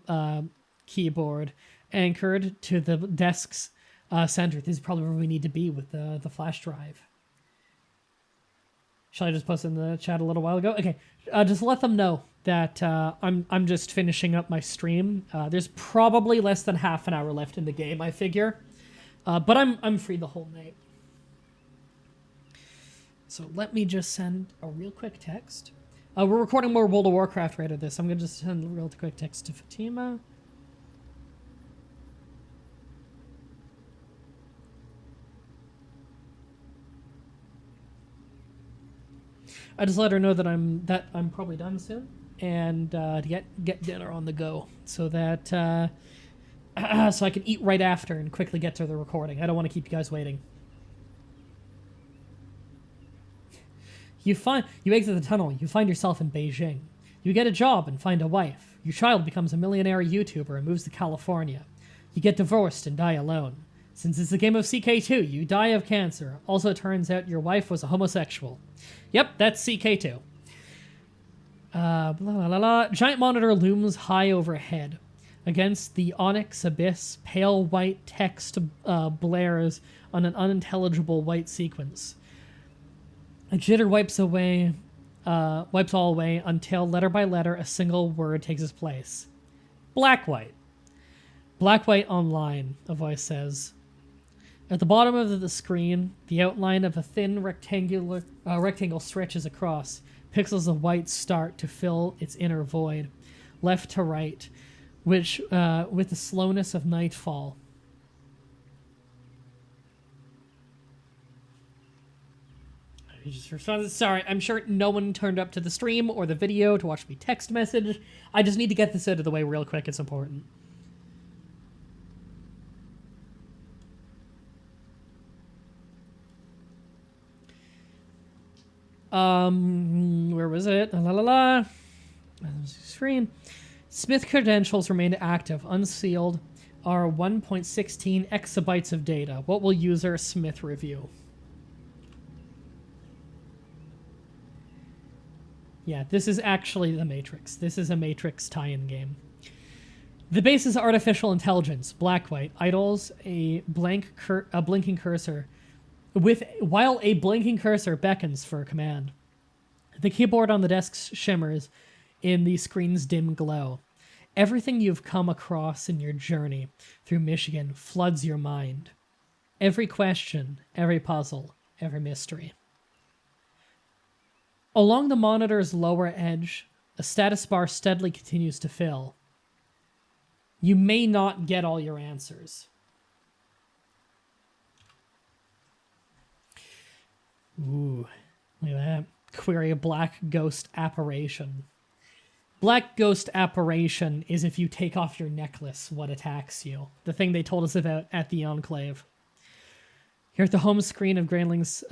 keyboard anchored to the desk's center. This is probably where we need to be with the flash drive. Shall I just post in the chat a little while ago? Okay, just let them know that I'm just finishing up my stream. There's probably less than half an hour left in the game, I figure, but I'm free the whole night. So let me just send a real quick text. We're recording more World of Warcraft right at this. I'm gonna just send a real quick text to Fatima. I just let her know that I'm probably done soon, and to get dinner on the go, so that so I can eat right after and quickly get to the recording. I don't want to keep you guys waiting. You exit the tunnel. You find yourself in Beijing. You get a job and find a wife. Your child becomes a millionaire YouTuber and moves to California. You get divorced and die alone. Since it's a game of CK2, you die of cancer. Also, it turns out your wife was a homosexual. Yep, that's CK2. Blah, blah, blah, blah. Giant monitor looms high overhead. Against the onyx abyss, pale white text blares on an unintelligible white sequence. A jitter wipes all away until, letter by letter, a single word takes its place. Black-white. Black-white online, a voice says. At the bottom of the screen, the outline of a thin rectangle stretches across. Pixels of white start to fill its inner void, left to right, which with the slowness of nightfall. He just responds, sorry, I'm sure no one turned up to the stream or the video to watch me text message. I just need to get this out of the way real quick. It's important. Where was it? La la la. Screen. Smith credentials remain active, unsealed, are 1.16 exabytes of data. What will user Smith review? Yeah, this is actually the Matrix. This is a Matrix tie-in game. The base is artificial intelligence, black-white, idles a blinking cursor, while a blinking cursor beckons for a command. The keyboard on the desk shimmers in the screen's dim glow. Everything you've come across in your journey through Michigan floods your mind. Every question, every puzzle, every mystery. Along the monitor's lower edge, a status bar steadily continues to fill. You may not get all your answers. Ooh, look at that. Query a black ghost apparition. Black ghost apparition is if you take off your necklace, what attacks you. The thing they told us about at the Enclave. Here at the home screen of Grayling's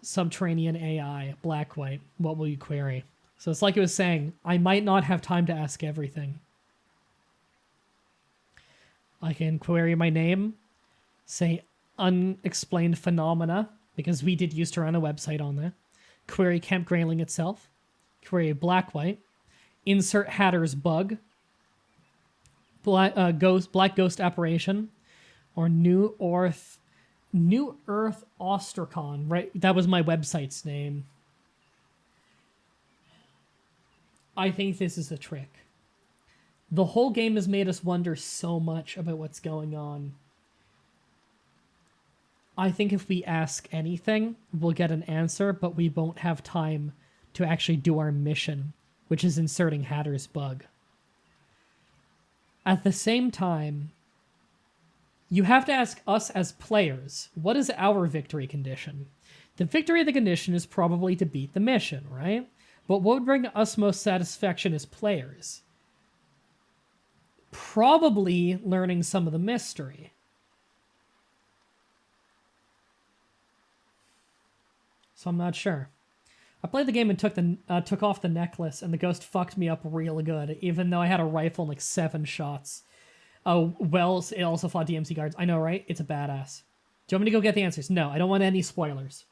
subterranean AI, black-white, what will you query? So it's like it was saying, I might not have time to ask everything. I can query my name, say unexplained phenomena, because we did used to run a website on that. Query Camp Grayling itself. Query black-white. Insert Hatter's bug. Black ghost apparition. Or New Earth Ostracon. Right, that was my website's name. I think this is a trick. The whole game has made us wonder so much about what's going on. I think if we ask anything, we'll get an answer, but we won't have time to actually do our mission, which is inserting Hatter's bug. At the same time, you have to ask us as players, what is our victory condition? The victory of the condition is probably to beat the mission, right? But what would bring us most satisfaction as players? Probably learning some of the mystery. So I'm not sure. I played the game and took off the necklace, and the ghost fucked me up real good, even though I had a rifle and like 7 shots. Oh, well, it also fought DMC guards. I know, right? It's a badass. Do you want me to go get the answers? No, I don't want any spoilers.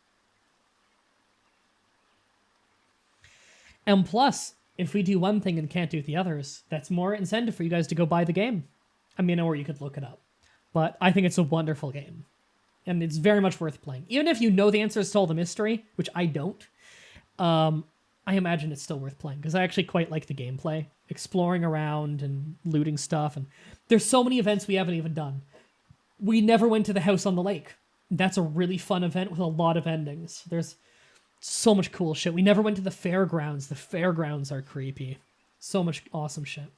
And plus, if we do one thing and can't do the others, that's more incentive for you guys to go buy the game. I mean, or you could look it up. But I think it's a wonderful game. And it's very much worth playing. Even if you know the answers to all the mystery, which I don't, I imagine it's still worth playing, because I actually quite like the gameplay. Exploring around and looting stuff. And there's so many events we haven't even done. We never went to the house on the lake. That's a really fun event with a lot of endings. There's so much cool shit. We never went to the fairgrounds. The fairgrounds are creepy. So much awesome shit.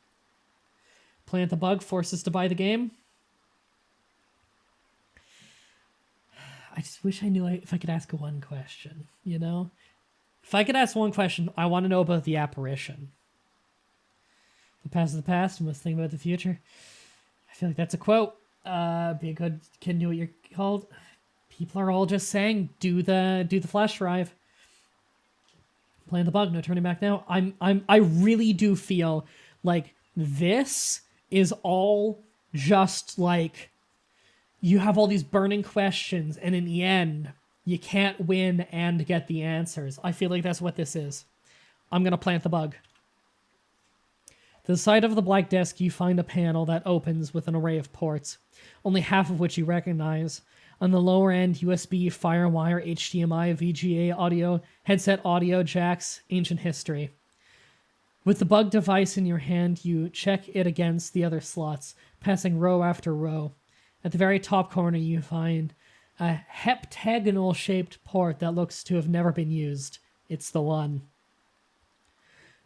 Plant the bug, force us to buy the game. I just wish I knew if I could ask one question, you know? If I could ask one question, I want to know about the apparition. The past is the past, we must think about the future. I feel like that's a quote. Be a good kid, do what you're called. People are all just saying, do the flash drive. Playing the bug, no turning back now. I really do feel like this is all just like you have all these burning questions, and in the end, you can't win and get the answers. I feel like that's what this is. I'm gonna plant the bug. To the side of the black desk, you find a panel that opens with an array of ports, only half of which you recognize. On the lower end, USB, FireWire, HDMI, VGA audio, headset audio, jacks, ancient history. With the bug device in your hand, you check it against the other slots, passing row after row. At the very top corner, you find a heptagonal-shaped port that looks to have never been used. It's the one.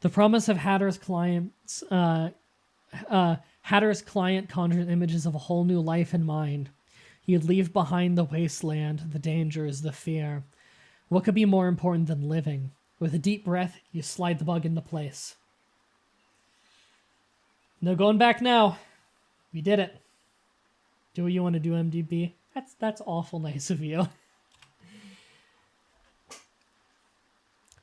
The promise of Hatter's client conjures images of a whole new life in mind. You'd leave behind the wasteland, the dangers, the fear. What could be more important than living? With a deep breath, you slide the bug into place. No going back now. We did it. Do what you want to do, MDB. That's awful nice of you.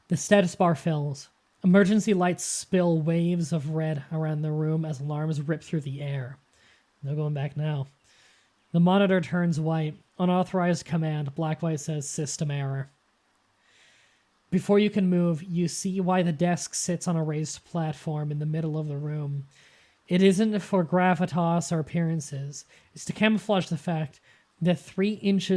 The status bar fills. Emergency lights spill waves of red around the room as alarms rip through the air. No going back now. The monitor turns white. Unauthorized command. Black-white says system error. Before you can move, you see why the desk sits on a raised platform in the middle of the room. It isn't for gravitas or appearances. It's to camouflage the fact that 3-inch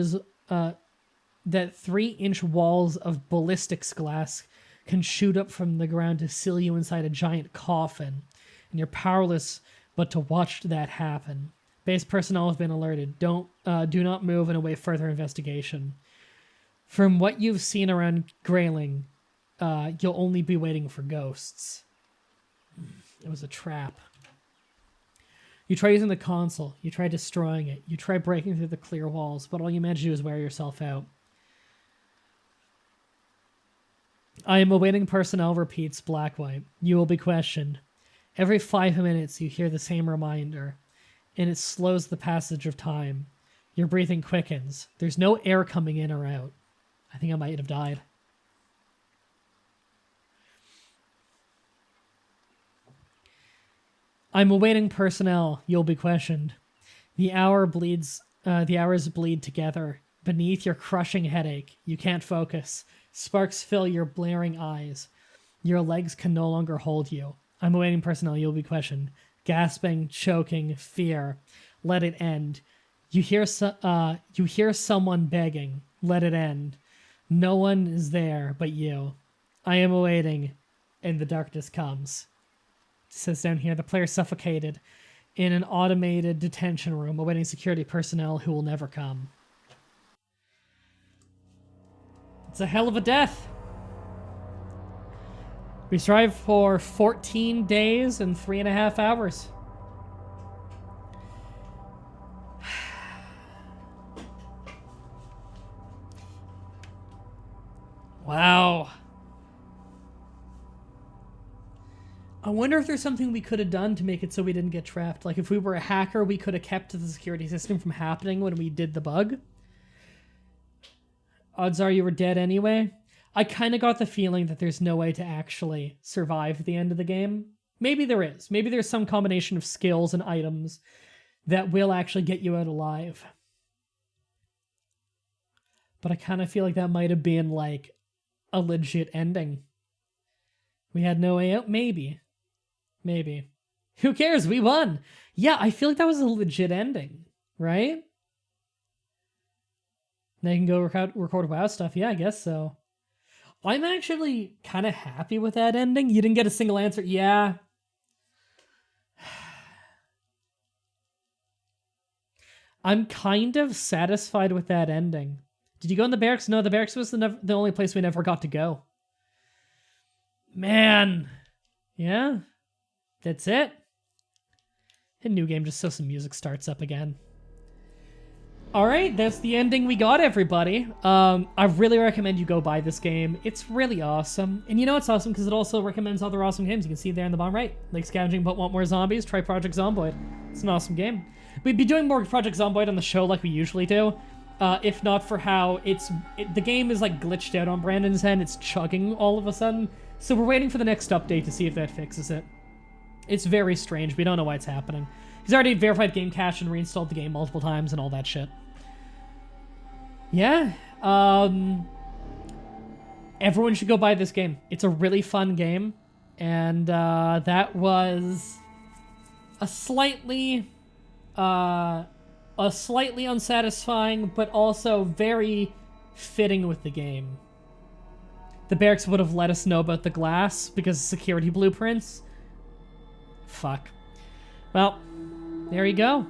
walls of ballistics glass can shoot up from the ground to seal you inside a giant coffin, and you're powerless but to watch that happen. Base personnel have been alerted. Do not move and await further investigation. From what you've seen around Grayling, you'll only be waiting for ghosts. It was a trap. You try using the console. You try destroying it. You try breaking through the clear walls, but all you manage to do is wear yourself out. I am awaiting personnel, repeats Black-White. You will be questioned. Every 5 minutes you hear the same reminder, and it slows the passage of time. Your breathing quickens. There's no air coming in or out. I think I might have died. I'm awaiting personnel. You'll be questioned. The hours bleed together. Beneath your crushing headache, you can't focus. Sparks fill your blaring eyes. Your legs can no longer hold you. I'm awaiting personnel. You'll be questioned. Gasping, choking, fear. Let it end. You hear someone begging. Let it end. No one is there but you. I am awaiting, and the darkness comes. It says down here, the player suffocated in an automated detention room, awaiting security personnel who will never come. It's a hell of a death. We strive for 14 days and 3.5 hours. Wow. I wonder if there's something we could have done to make it so we didn't get trapped. Like if we were a hacker, we could have kept the security system from happening when we did the bug. Odds are you were dead anyway. I kind of got the feeling that there's no way to actually survive the end of the game. Maybe there is. Maybe there's some combination of skills and items that will actually get you out alive. But I kind of feel like that might have been like a legit ending. We had no way out? Maybe. Maybe. Who cares? We won. Yeah, I feel like that was a legit ending, right? Now you can go record WoW stuff. Yeah, I guess so. I'm actually kind of happy with that ending. You didn't get a single answer. Yeah. I'm kind of satisfied with that ending. Did you go in the barracks? No, the barracks was the only place we never got to go. Man. Yeah. That's it. Hit new game just so some music starts up again. Alright, that's the ending we got, everybody. I really recommend you go buy this game. It's really awesome. And you know it's awesome because it also recommends other awesome games. You can see there in the bottom right. Like Scavenging but want more zombies? Try Project Zomboid. It's an awesome game. We'd be doing more Project Zomboid on the show like we usually do. If not for how the game is like glitched out on Brandon's end. It's chugging all of a sudden. So we're waiting for the next update to see if that fixes it. It's very strange. We don't know why it's happening. He's already verified game cache and reinstalled the game multiple times and all that shit. Yeah. Everyone should go buy this game. It's a really fun game. And that was a slightly unsatisfying, but also very fitting with the game. The barracks would have let us know about the glass because of security blueprints. Fuck. Well, there you go.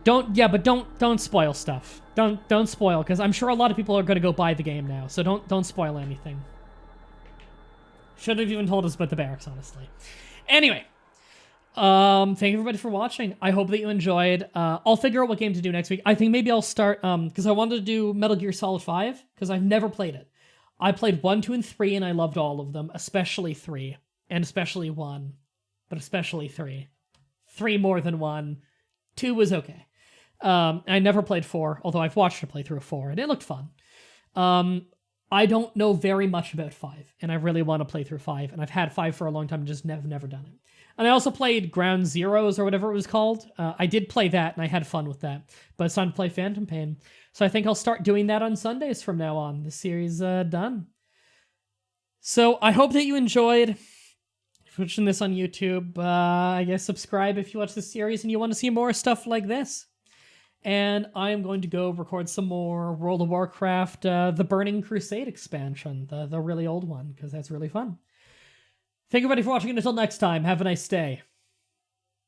Don't spoil stuff. Don't spoil, because I'm sure a lot of people are going to go buy the game now, so don't spoil anything. Should have even told us about the barracks, honestly. Anyway, thank you everybody for watching. I hope that you enjoyed. I'll figure out what game to do next week. I think maybe I'll start, because I wanted to do Metal Gear Solid 5, because I've never played it. I played 1, 2, and 3, and I loved all of them, especially 3, and especially 1, but especially 3. 3 more than 1. 2 was okay. I never played 4, although I've watched a playthrough of 4, and it looked fun. I don't know very much about 5, and I really want to play through 5, and I've had 5 for a long time, just never done it. And I also played Ground Zeroes, or whatever it was called. I did play that, and I had fun with that. But it's time to play Phantom Pain. So I think I'll start doing that on Sundays from now on. The series done. So I hope that you enjoyed. If you're watching this on YouTube, I guess subscribe if you watch this series and you want to see more stuff like this. And I am going to go record some more World of Warcraft, the Burning Crusade expansion, the really old one, because that's really fun. Thank you everybody for watching, and until next time, have a nice day.